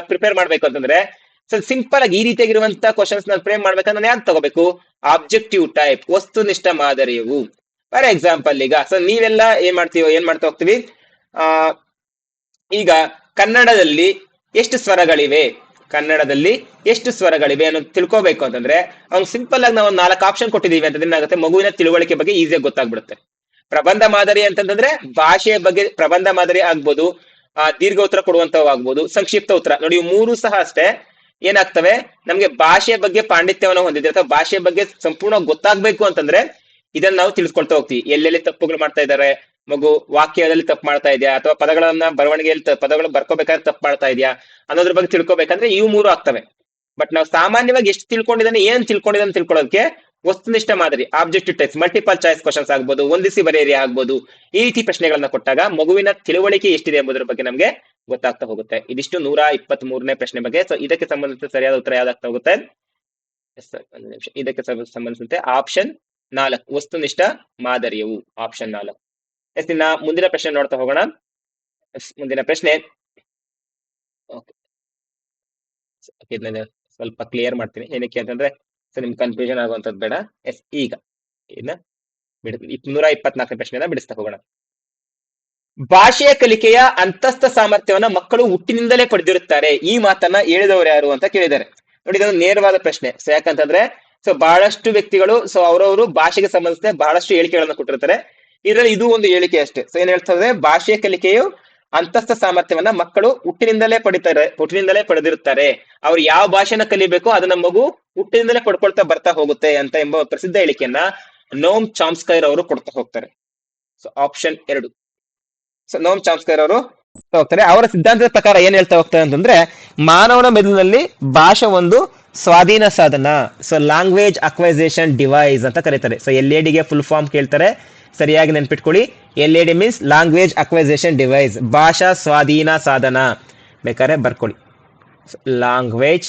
ಪ್ರಿಪೇರ್ ಮಾಡ್ಬೇಕು ಅಂತಂದ್ರೆ, ಸೊ ಸಿಂಪಲ್ ಆಗಿ ಈ ರೀತಿಯಾಗಿರುವಂತ ಕ್ವಶನ್ಸ್ ನಾನು ಫ್ರೇಮ್ ಮಾಡ್ಬೇಕಂದ್ರೆ ನಾನು ಯಾವ್ದು ತಗೋಬೇಕು, ಆಬ್ಜೆಕ್ಟಿವ್ ಟೈಪ್, ವಸ್ತುನಿಷ್ಠ ಮಾದರಿಯವು. ಫಾರ್ ಎಕ್ಸಾಂಪಲ್, ಈಗ ಸೊ ನೀವೆಲ್ಲ ಏನ್ ಮಾಡ್ತಾ ಹೋಗ್ತೀವಿ, ಈಗ ಕನ್ನಡದಲ್ಲಿ ಎಷ್ಟು ಸ್ವರಗಳಿವೆ ಅನ್ನೋದು ತಿಳ್ಕೋಬೇಕು ಅಂತಂದ್ರೆ ಅವ್ನು ಸಿಂಪಲ್ ಆಗಿ ನಾವು 4 ಆಪ್ಷನ್ ಕೊಟ್ಟಿದೀವಿ ಅಂತಂದ್ರೆ ಏನಾಗುತ್ತೆ, ಮಗುವಿನ ತಿಳುವಳಿಕೆ ಬಗ್ಗೆ ಈಸಿಯಾಗಿ ಗೊತ್ತಾಗ್ಬಿಡುತ್ತೆ. ಪ್ರಬಂಧ ಮಾದರಿ ಅಂತಂದ್ರೆ ಭಾಷೆಯ ಬಗ್ಗೆ ಪ್ರಬಂಧ ಮಾದರಿ ಆಗ್ಬೋದು, ದೀರ್ಘ ಉತ್ತರ ಕೊಡುವಂತವು ಆಗ್ಬೋದು, ಸಂಕ್ಷಿಪ್ತ ಉತ್ತರ. ನೋಡಿ, ಇವು 3 ಸಹ ಅಷ್ಟೇ ಏನಾಗ್ತವೆ, ನಮ್ಗೆ ಭಾಷೆಯ ಬಗ್ಗೆ ಪಾಂಡಿತ್ಯವನ್ನು ಹೊಂದಿದೆ ಅಥವಾ ಭಾಷೆಯ ಬಗ್ಗೆ ಸಂಪೂರ್ಣ ಗೊತ್ತಾಗ್ಬೇಕು ಅಂತಂದ್ರೆ ಇದನ್ನ ನಾವು ತಿಳ್ಕೊಳ್ತಾ ಹೋಗ್ತೀವಿ. ಎಲ್ಲೆಲ್ಲಿ ತಪ್ಪುಗಳು ಮಾಡ್ತಾ ಇದ್ದಾರೆ ಮಗು, ವಾಕ್ಯದಲ್ಲಿ ತಪ್ಪು ಮಾಡ್ತಾ ಇದೆಯಾ, ಅಥವಾ ಪದಗಳನ್ನ ಬರವಣಿಗೆಯಲ್ಲಿ ಪದಗಳು ಬರ್ಕೋಬೇಕಾದ್ರೆ ತಪ್ಪು ಮಾಡ್ತಾ ಇದೆಯಾ ಅನ್ನೋದ್ರ ಬಗ್ಗೆ ತಿಳ್ಕೊಬೇಕಂದ್ರೆ ಇವು 3 ಆಗ್ತವೆ. ಬಟ್ ನಾವು ಸಾಮಾನ್ಯವಾಗಿ ಎಷ್ಟು ಏನ್ ತಿಳ್ಕೊಂಡಿದ್ದಾನೆ ತಿಳ್ಕೊಳ್ಳೋದಕ್ಕೆ ವಸ್ತುನಿಷ್ಠ ಮಾದರಿ, objective types, multiple choice questions ಆಗ್ಬೋದು, ಹೊಂದಿಸಿ ಬರೆಯಿರಿ ಆಗ್ಬೋದು, ಈ ರೀತಿ ಪ್ರಶ್ನೆಗಳನ್ನ ಕೊಟ್ಟಾಗ ಮಗುವಿನ ತಿಳುವಳಿಕೆ ಎಷ್ಟಿದೆ ಎಂಬುದರ ಬಗ್ಗೆ ನಮ್ಗೆ ಗೊತ್ತಾಗ್ತಾ ಹೋಗುತ್ತೆ. ಇದಿಷ್ಟು 123ನೇ ಪ್ರಶ್ನೆ ಬಗ್ಗೆ. ಸೊ ಇದಕ್ಕೆ ಸಂಬಂಧಿಸಿದ ಸರಿಯಾದ ಉತ್ತರ ಯಾವ್ದಾಗ್ತಾ ಹೋಗುತ್ತೆ, ಒಂದು ನಿಮಿಷ, ಇದಕ್ಕೆ ಸಂಬಂಧಿಸಿದಂತೆ ಆಪ್ಷನ್ 4, ವಸ್ತುನಿಷ್ಠ ಮಾದರಿಯವು, ಆಪ್ಷನ್ 4. ಎಸ್, ಇನ್ನ ಮುಂದಿನ ಪ್ರಶ್ನೆ ನೋಡ್ತಾ ಹೋಗೋಣ. ಮುಂದಿನ ಪ್ರಶ್ನೆ, ಇದನ್ನ ಸ್ವಲ್ಪ ಕ್ಲಿಯರ್ ಮಾಡ್ತೀನಿ, ಏನಕ್ಕೆ ಅಂತಂದ್ರೆ ಸೊ ನಿಮ್ಗೆ ಕನ್ಫ್ಯೂಷನ್ ಆಗುವಂತದ್ದು ಬೇಡ. ಎಸ್, ಈಗ ಇನ್ನ 124ನೇ ಪ್ರಶ್ನೆಯನ್ನ ಬಿಡಿಸ್ತಾ ಹೋಗೋಣ. ಭಾಷೆಯ ಕಲಿಕೆಯ ಅಂತಸ್ಥ ಸಾಮರ್ಥ್ಯವನ್ನ ಮಕ್ಕಳು ಹುಟ್ಟಿನಿಂದಲೇ ಪಡೆದಿರುತ್ತಾರೆ, ಈ ಮಾತನ್ನ ಹೇಳಿದವರು ಯಾರು ಅಂತ ಕೇಳಿದ್ದಾರೆ. ನೋಡಿ, ಇದೊಂದು ನೇರವಾದ ಪ್ರಶ್ನೆ. ಸೊ ಯಾಕಂತಂದ್ರೆ ಸೊ ಬಹಳಷ್ಟು ವ್ಯಕ್ತಿಗಳು ಸೊ ಅವರವರು ಭಾಷೆಗೆ ಸಂಬಂಧಿಸಿದ ಬಹಳಷ್ಟು ಹೇಳಿಕೆಗಳನ್ನ ಕೊಟ್ಟಿರ್ತಾರೆ. ಇದರಲ್ಲಿ ಇದು ಒಂದು ಹೇಳಿಕೆ ಅಷ್ಟೇ. ಸೊ ಏನ್ ಹೇಳ್ತಾರೆ, ಭಾಷೆಯ ಕಲಿಕೆಯು ಅಂತಸ್ಥ ಸಾಮರ್ಥ್ಯವನ್ನ ಮಕ್ಕಳು ಹುಟ್ಟಿನಿಂದಲೇ ಪಡೆದಿರುತ್ತಾರೆ. ಅವ್ರು ಯಾವ ಭಾಷೆನ ಕಲಿಬೇಕೋ ಅದನ್ನ ಮಗು ಹುಟ್ಟಿನಿಂದಲೇ ಪಡ್ಕೊಳ್ತಾ ಬರ್ತಾ ಹೋಗುತ್ತೆ ಅಂತ ಎಂಬ ಪ್ರಸಿದ್ಧ ಹೇಳಿಕೆಯನ್ನ ನೋಮ್ ಚಾಮ್ಸ್ಕೈ ಅವರು ಕೊಡ್ತಾ ಹೋಗ್ತಾರೆ. So option 2. ಸೊ ನೋಮ್ ಚಾಮ್ಸ್ಕೈ ಅವರು ಹೋಗ್ತಾರೆ. ಅವರ ಸಿದ್ಧಾಂತದ ಪ್ರಕಾರ ಏನ್ ಹೇಳ್ತಾ ಹೋಗ್ತಾರೆ ಅಂತಂದ್ರೆ, ಮಾನವನ ಮೆದುಳಿನಲ್ಲಿ ಭಾಷೆ ಒಂದು ಸ್ವಾಧೀನ ಸಾಧನ. ಸೊ ಲ್ಯಾಂಗ್ವೇಜ್ ಅಕ್ವೈಸೇಷನ್ ಡಿವೈಸ್ ಅಂತ ಕರೀತಾರೆ. ಸೊ LAD ಗೆ ಫುಲ್ ಫಾರ್ಮ್ ಕೇಳ್ತಾರೆ, ಸರಿಯಾಗಿ ನೆನ್ಪಿಟ್ಕೊಳ್ಳಿ. LAD means language acquisition device, ಭಾಷಾ ಸ್ವಾಧೀನ ಸಾಧನ. ಬೇಕಾದ್ರೆ ಬರ್ಕೊಳ್ಳಿ, language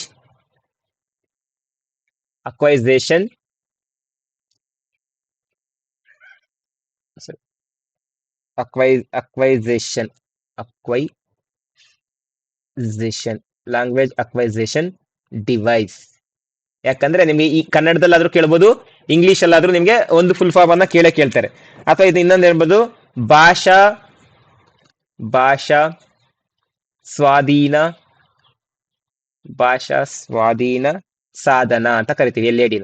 acquisition language acquisition device. ಯಾಕಂದ್ರೆ ನಿಮ್ಗೆ ಈ ಕನ್ನಡದಲ್ಲಾದ್ರೂ ಕೇಳ್ಬೋದು, ಇಂಗ್ಲಿಷ್ ಅಲ್ಲಾದ್ರೂ ನಿಮ್ಗೆ ಒಂದು ಫುಲ್ ಫಾರ್ಮ್ ಅನ್ನ ಕೇಳ್ತಾರೆ. ಅಥವಾ ಇದು ಇನ್ನೊಂದು ಹೇಳ್ಬೋದು, ಭಾಷಾ ಸ್ವಾಧೀನ ಸಾಧನ ಅಂತ ಕರಿತೀವಿ LAD.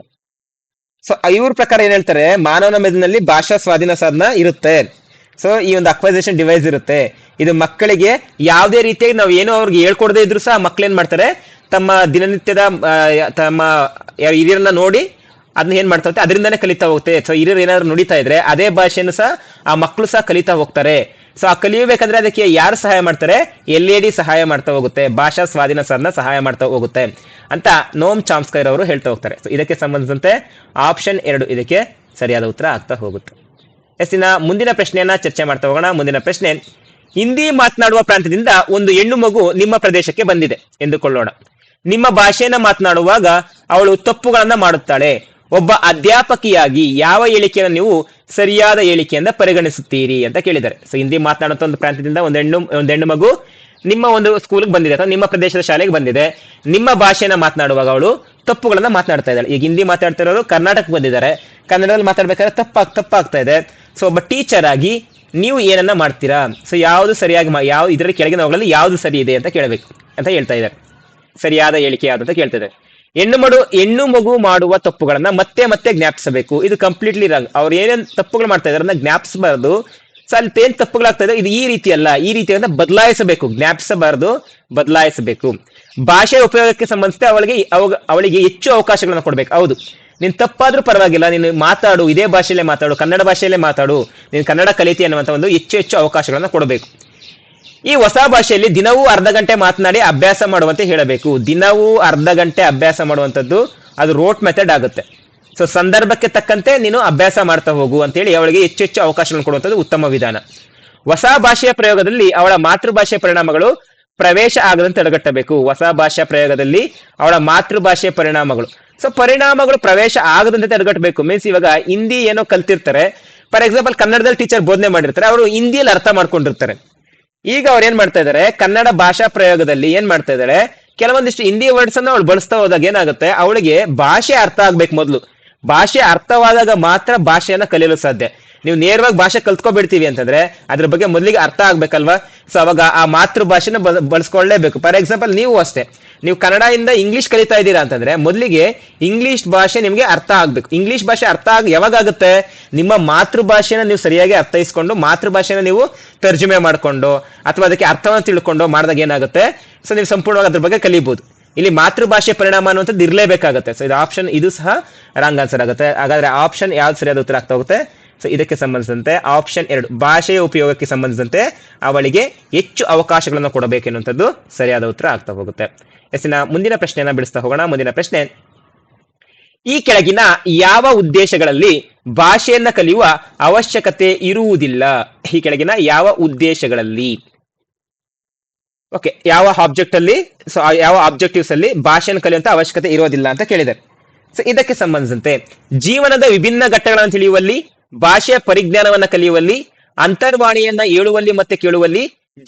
ಸೊ ಇವ್ರ ಪ್ರಕಾರ ಏನ್ ಹೇಳ್ತಾರೆ, ಮಾನವನ ಮೆದುಳಿನಲ್ಲಿ ಭಾಷಾ ಸ್ವಾಧೀನ ಸಾಧನ ಇರುತ್ತೆ. ಸೊ ಈ ಒಂದು ಅಕ್ವೈಸೇಷನ್ ಡಿವೈಸ್ ಇರುತ್ತೆ. ಇದು ಮಕ್ಕಳಿಗೆ ಯಾವುದೇ ರೀತಿಯಾಗಿ ನಾವು ಏನೋ ಅವ್ರಿಗೆ ಹೇಳ್ಕೊಡದೇ ಇದ್ರು ಸಹ ಮಕ್ಳು ಏನ್ ಮಾಡ್ತಾರೆ, ತಮ್ಮ ದಿನನಿತ್ಯದ ತಮ್ಮ ಹಿರಿಯರನ್ನ ನೋಡಿ ಅದನ್ನ ಏನ್ ಮಾಡ್ತಾ ಹೋಗುತ್ತೆ, ಅದರಿಂದಾನೇ ಕಲಿತಾ ಹೋಗುತ್ತೆ. ಸೊ ಹಿರಿಯರು ಏನಾದ್ರು ನುಡಿತಾ ಇದ್ರೆ ಅದೇ ಭಾಷೆಯನ್ನು ಸಹ ಆ ಮಕ್ಕಳು ಸಹ ಕಲಿತಾ ಹೋಗ್ತಾರೆ. ಸೊ ಆ ಕಲಿಯಬೇಕಂದ್ರೆ ಅದಕ್ಕೆ ಯಾರು ಸಹಾಯ ಮಾಡ್ತಾರೆ, LAD ಸಹಾಯ ಮಾಡ್ತಾ ಹೋಗುತ್ತೆ, ಭಾಷಾ ಸ್ವಾಧೀನ ಸಾಧನ ಸಹಾಯ ಮಾಡ್ತಾ ಹೋಗುತ್ತೆ ಅಂತ ನೋಮ್ ಚಾಮ್ಸ್ಕೈ ಅವರು ಹೇಳ್ತಾ ಹೋಗ್ತಾರೆ. ಸೊ ಇದಕ್ಕೆ ಸಂಬಂಧಿಸಿದಂತೆ ಆಪ್ಷನ್ 2 ಇದಕ್ಕೆ ಸರಿಯಾದ ಉತ್ತರ ಆಗ್ತಾ ಹೋಗುತ್ತೆ. ಎಸ್ಸಿನ ಮುಂದಿನ ಪ್ರಶ್ನೆಯನ್ನ ಚರ್ಚೆ ಮಾಡ್ತಾ ಹೋಗೋಣ. ಮುಂದಿನ ಪ್ರಶ್ನೆ, ಹಿಂದಿ ಮಾತನಾಡುವ ಪ್ರಾಂತ್ಯದಿಂದ ಒಂದು ಹೆಣ್ಣು ಮಗು ನಿಮ್ಮ ಪ್ರದೇಶಕ್ಕೆ ಬಂದಿದೆ ಎಂದುಕೊಳ್ಳೋಣ. ನಿಮ್ಮ ಭಾಷೆಯನ್ನ ಮಾತನಾಡುವಾಗ ಅವಳು ತಪ್ಪುಗಳನ್ನ ಮಾಡುತ್ತಾಳೆ. ಒಬ್ಬ ಅಧ್ಯಾಪಕಿಯಾಗಿ ಯಾವ ಹೇಳಿಕೆಯನ್ನು ನೀವು ಸರಿಯಾದ ಹೇಳಿಕೆಯಿಂದ ಪರಿಗಣಿಸುತ್ತೀರಿ ಅಂತ ಕೇಳಿದ್ದಾರೆ. ಸೊ ಹಿಂದಿ ಮಾತನಾಡುವಂತ ಒಂದು ಪ್ರಾಂತ್ಯದಿಂದ ಒಂದು ಹೆಣ್ಣು ಮಗು ನಿಮ್ಮ ಒಂದು ಸ್ಕೂಲ್ಗೆ ಬಂದಿದೆ ಅಥವಾ ನಿಮ್ಮ ಪ್ರದೇಶದ ಶಾಲೆಗೆ ಬಂದಿದೆ. ನಿಮ್ಮ ಭಾಷೆಯನ್ನ ಮಾತನಾಡುವಾಗ ಅವಳು ತಪ್ಪುಗಳನ್ನ ಮಾತನಾಡ್ತಾ ಇದ್ದಾಳೆ. ಈಗ ಹಿಂದಿ ಮಾತಾಡ್ತಿರೋರು ಕರ್ನಾಟಕಕ್ಕೆ ಬಂದಿದ್ದಾರೆ, ಕನ್ನಡದಲ್ಲಿ ಮಾತಾಡ್ಬೇಕಾದ್ರೆ ತಪ್ಪಾಗ್ತಾ ಇದೆ. ಸೊ ಒಬ್ಬ ಟೀಚರ್ ಆಗಿ ನೀವು ಏನನ್ನ ಮಾಡ್ತೀರಾ, ಸೊ ಯಾವುದು ಸರಿಯಾಗಿ ಯಾವ ಇದರ ಕೆಳಗಿನ ಅವುಗಳಲ್ಲಿ ಯಾವುದು ಸರಿ ಇದೆ ಅಂತ ಕೇಳಬೇಕು ಅಂತ ಹೇಳ್ತಾ ಇದ್ದಾರೆ. ಸರಿಯಾದ ಹೇಳಿಕೆ ಯಾವುದು ಅಂತ ಕೇಳ್ತಾ ಇದ್ದಾರೆ. ಹೆಣ್ಣು ಮಗು ಮಾಡುವ ತಪ್ಪುಗಳನ್ನ ಮತ್ತೆ ಮತ್ತೆ ಜ್ಞಾಪಿಸಬೇಕು. ಇದು ಕಂಪ್ಲೀಟ್ಲಿ ರಾಂಗ್. ಅವ್ರು ಏನೇನ್ ತಪ್ಪುಗಳು ಮಾಡ್ತಾ ಇದಾರೆ ಅದನ್ನ ಜ್ಞಾಪಿಸಬಾರ್ದು. ಸೊ ಅಲ್ಲಿ ಏನ್ ತಪ್ಪುಗಳಾಗ್ತಾ ಇದೆ, ಇದು ಈ ರೀತಿ ಅಲ್ಲ, ಈ ರೀತಿಯಿಂದ ಬದಲಾಯಿಸಬೇಕು. ಜ್ಞಾಪಿಸಬಾರ್ದು, ಬದಲಾಯಿಸಬೇಕು. ಭಾಷೆ ಉಪಯೋಗಕ್ಕೆ ಸಂಬಂಧಿಸಿದ ಅವಳಿಗೆ ಹೆಚ್ಚು ಅವಕಾಶಗಳನ್ನ ಕೊಡ್ಬೇಕು. ಹೌದು, ನೀನ್ ತಪ್ಪಾದ್ರೂ ಪರವಾಗಿಲ್ಲ, ನೀನು ಮಾತಾಡು, ಇದೇ ಭಾಷೆಯಲ್ಲೇ ಮಾತಾಡು, ಕನ್ನಡ ಭಾಷೆಯಲ್ಲೇ ಮಾತಾಡು, ನೀನು ಕನ್ನಡ ಕಲಿತಿ ಅನ್ನುವಂತ ಒಂದು ಹೆಚ್ಚು ಅವಕಾಶಗಳನ್ನ ಕೊಡಬೇಕು. ಈ ಹೊಸ ಭಾಷೆಯಲ್ಲಿ ದಿನವೂ ಅರ್ಧ ಗಂಟೆ ಮಾತನಾಡಿ ಅಭ್ಯಾಸ ಮಾಡುವಂತೆ ಹೇಳಬೇಕು. ದಿನವೂ ಅರ್ಧ ಗಂಟೆ ಅಭ್ಯಾಸ ಮಾಡುವಂತದ್ದು ಅದು ರೋಟ್ ಮೆಥಡ್ ಆಗುತ್ತೆ. ಸೊ ಸಂದರ್ಭಕ್ಕೆ ತಕ್ಕಂತೆ ನೀನು ಅಭ್ಯಾಸ ಮಾಡ್ತಾ ಹೋಗು ಅಂತೇಳಿ ಅವಳಿಗೆ ಹೆಚ್ಚು ಅವಕಾಶಗಳನ್ನು ಕೊಡುವಂಥದ್ದು ಉತ್ತಮ ವಿಧಾನ. ಹೊಸ ಭಾಷೆಯ ಪ್ರಯೋಗದಲ್ಲಿ ಅವಳ ಮಾತೃಭಾಷೆಯ ಪರಿಣಾಮಗಳು ಪ್ರವೇಶ ಆಗದಂತೆ ತಡೆಗಟ್ಟಬೇಕು. ಹೊಸ ಭಾಷಾ ಪ್ರಯೋಗದಲ್ಲಿ ಅವಳ ಮಾತೃಭಾಷೆಯ ಪರಿಣಾಮಗಳು ಪ್ರವೇಶ ಆಗದಂತೆ ತಡೆಗಟ್ಟಬೇಕು. ಮೀನ್ಸ್ ಇವಾಗ ಹಿಂದಿ ಏನೋ ಕಲ್ತಿರ್ತಾರೆ, ಫಾರ್ ಎಕ್ಸಾಂಪಲ್ ಕನ್ನಡದಲ್ಲಿ ಟೀಚರ್ ಬೋಧನೆ ಮಾಡಿರ್ತಾರೆ, ಅವರು ಹಿಂದಿಯಲ್ಲಿ ಅರ್ಥ ಮಾಡ್ಕೊಂಡಿರ್ತಾರೆ. ಈಗ ಅವ್ರು ಏನ್ ಮಾಡ್ತಾ ಇದಾರೆ, ಕನ್ನಡ ಭಾಷಾ ಪ್ರಯೋಗದಲ್ಲಿ ಏನ್ ಮಾಡ್ತಾ ಇದಾರೆ, ಕೆಲವೊಂದಿಷ್ಟು ಹಿಂದಿ ವರ್ಡ್ಸ್ ಅನ್ನ ಅವಳು ಬಳಸ್ತಾ ಹೋದಾಗ ಏನಾಗುತ್ತೆ, ಅವಳಿಗೆ ಭಾಷೆ ಅರ್ಥ ಆಗ್ಬೇಕು. ಮೊದಲು ಭಾಷೆ ಅರ್ಥವಾದಾಗ ಮಾತ್ರ ಭಾಷೆಯನ್ನ ಕಲಿಯಲು ಸಾಧ್ಯ. ನೀವು ನೇರವಾಗಿ ಭಾಷೆ ಕಲ್ತ್ಕೊಬಿಡ್ತೀವಿ ಅಂತಂದ್ರೆ ಅದ್ರ ಬಗ್ಗೆ ಮೊದಲಿಗೆ ಅರ್ಥ ಆಗ್ಬೇಕಲ್ವಾ. ಸೊ ಅವಾಗ ಆ ಮಾತೃ ಭಾಷೆನ ಬಳಸ್ಕೊಳ್ಳೇಬೇಕು. ಫಾರ್ ಎಕ್ಸಾಂಪಲ್ ನೀವು ಅಷ್ಟೇ, ನೀವು ಕನ್ನಡದಿಂದ ಇಂಗ್ಲಿಷ್ ಕಲಿತಾ ಇದ್ದೀರಾ ಅಂತಂದ್ರೆ ಮೊದಲಿಗೆ ಇಂಗ್ಲಿಷ್ ಭಾಷೆ ನಿಮ್ಗೆ ಅರ್ಥ ಆಗ್ಬೇಕು. ಇಂಗ್ಲಿಷ್ ಭಾಷೆ ಅರ್ಥ ಯಾವಾಗ ಆಗುತ್ತೆ, ನಿಮ್ಮ ಮಾತೃಭಾಷೆನ ನೀವು ಸರಿಯಾಗಿ ಅರ್ಥೈಸ್ಕೊಂಡು ಮಾತೃಭಾಷೆನ ನೀವು ತರ್ಜುಮೆ ಮಾಡ್ಕೊಂಡು ಅಥವಾ ಅದಕ್ಕೆ ಅರ್ಥವನ್ನು ತಿಳ್ಕೊಂಡು ಮಾಡಿದಾಗ ಏನಾಗುತ್ತೆ, ಸೊ ನೀವು ಸಂಪೂರ್ಣವಾಗಿ ಅದ್ರ ಬಗ್ಗೆ ಕಲಿಬಹುದು. ಇಲ್ಲಿ ಮಾತೃಭಾಷೆ ಪರಿಣಾಮ ಅನ್ನುವಂಥದ್ದು ಇರಲೇಬೇಕಾಗುತ್ತೆ. ಸೊ ಇದು ಆಪ್ಷನ್, ಇದು ಸಹ ರಾಂಗ್ ಆನ್ಸರ್ ಆಗುತ್ತೆ. ಹಾಗಾದ್ರೆ ಆಪ್ಷನ್ ಯಾವ್ದು ಸರಿಯಾದ ಉತ್ತರ ಆಗ್ತಾ ಹೋಗುತ್ತೆ. ಸೊ ಇದಕ್ಕೆ ಸಂಬಂಧಿಸಿದಂತೆ ಆಪ್ಷನ್ 2 ಭಾಷೆಯ ಉಪಯೋಗಕ್ಕೆ ಸಂಬಂಧಿಸಿದಂತೆ ಅವಳಿಗೆ ಹೆಚ್ಚು ಅವಕಾಶಗಳನ್ನು ಕೊಡಬೇಕೆನ್ನುವಂಥದ್ದು ಸರಿಯಾದ ಉತ್ತರ ಆಗ್ತಾ ಹೋಗುತ್ತೆ. ಎಸ್ಸಿನ ಮುಂದಿನ ಪ್ರಶ್ನೆಯನ್ನ ಬಿಡಿಸ್ತಾ ಹೋಗೋಣ. ಮುಂದಿನ ಪ್ರಶ್ನೆ, ಈ ಕೆಳಗಿನ ಯಾವ ಉದ್ದೇಶಗಳಲ್ಲಿ ಭಾಷೆಯನ್ನ ಕಲಿಯುವ ಅವಶ್ಯಕತೆ ಇರುವುದಿಲ್ಲ? ಈ ಕೆಳಗಿನ ಯಾವ ಉದ್ದೇಶಗಳಲ್ಲಿ, ಓಕೆ, ಯಾವ ಆಬ್ಜೆಕ್ಟ್ ಅಲ್ಲಿ, ಸೊ ಯಾವ ಆಬ್ಜೆಕ್ಟಿವ್ಸ್ ಅಲ್ಲಿ ಭಾಷೆಯನ್ನು ಕಲಿಯುವಂತ ಅವಶ್ಯಕತೆ ಇರೋದಿಲ್ಲ ಅಂತ ಕೇಳಿದ್ದಾರೆ. ಸೊ ಇದಕ್ಕೆ ಸಂಬಂಧಿಸಿದಂತೆ ಜೀವನದ ವಿಭಿನ್ನ ಘಟ್ಟಗಳನ್ನು ತಿಳಿಯುವಲ್ಲಿ, ಭಾಷೆಯ ಪರಿಜ್ಞಾನವನ್ನ ಕಲಿಯುವಲ್ಲಿ, ಅಂತರ್ವಾಣಿಯನ್ನ ಹೇಳುವಲ್ಲಿ ಮತ್ತೆ ಕೇಳುವಲ್ಲಿ,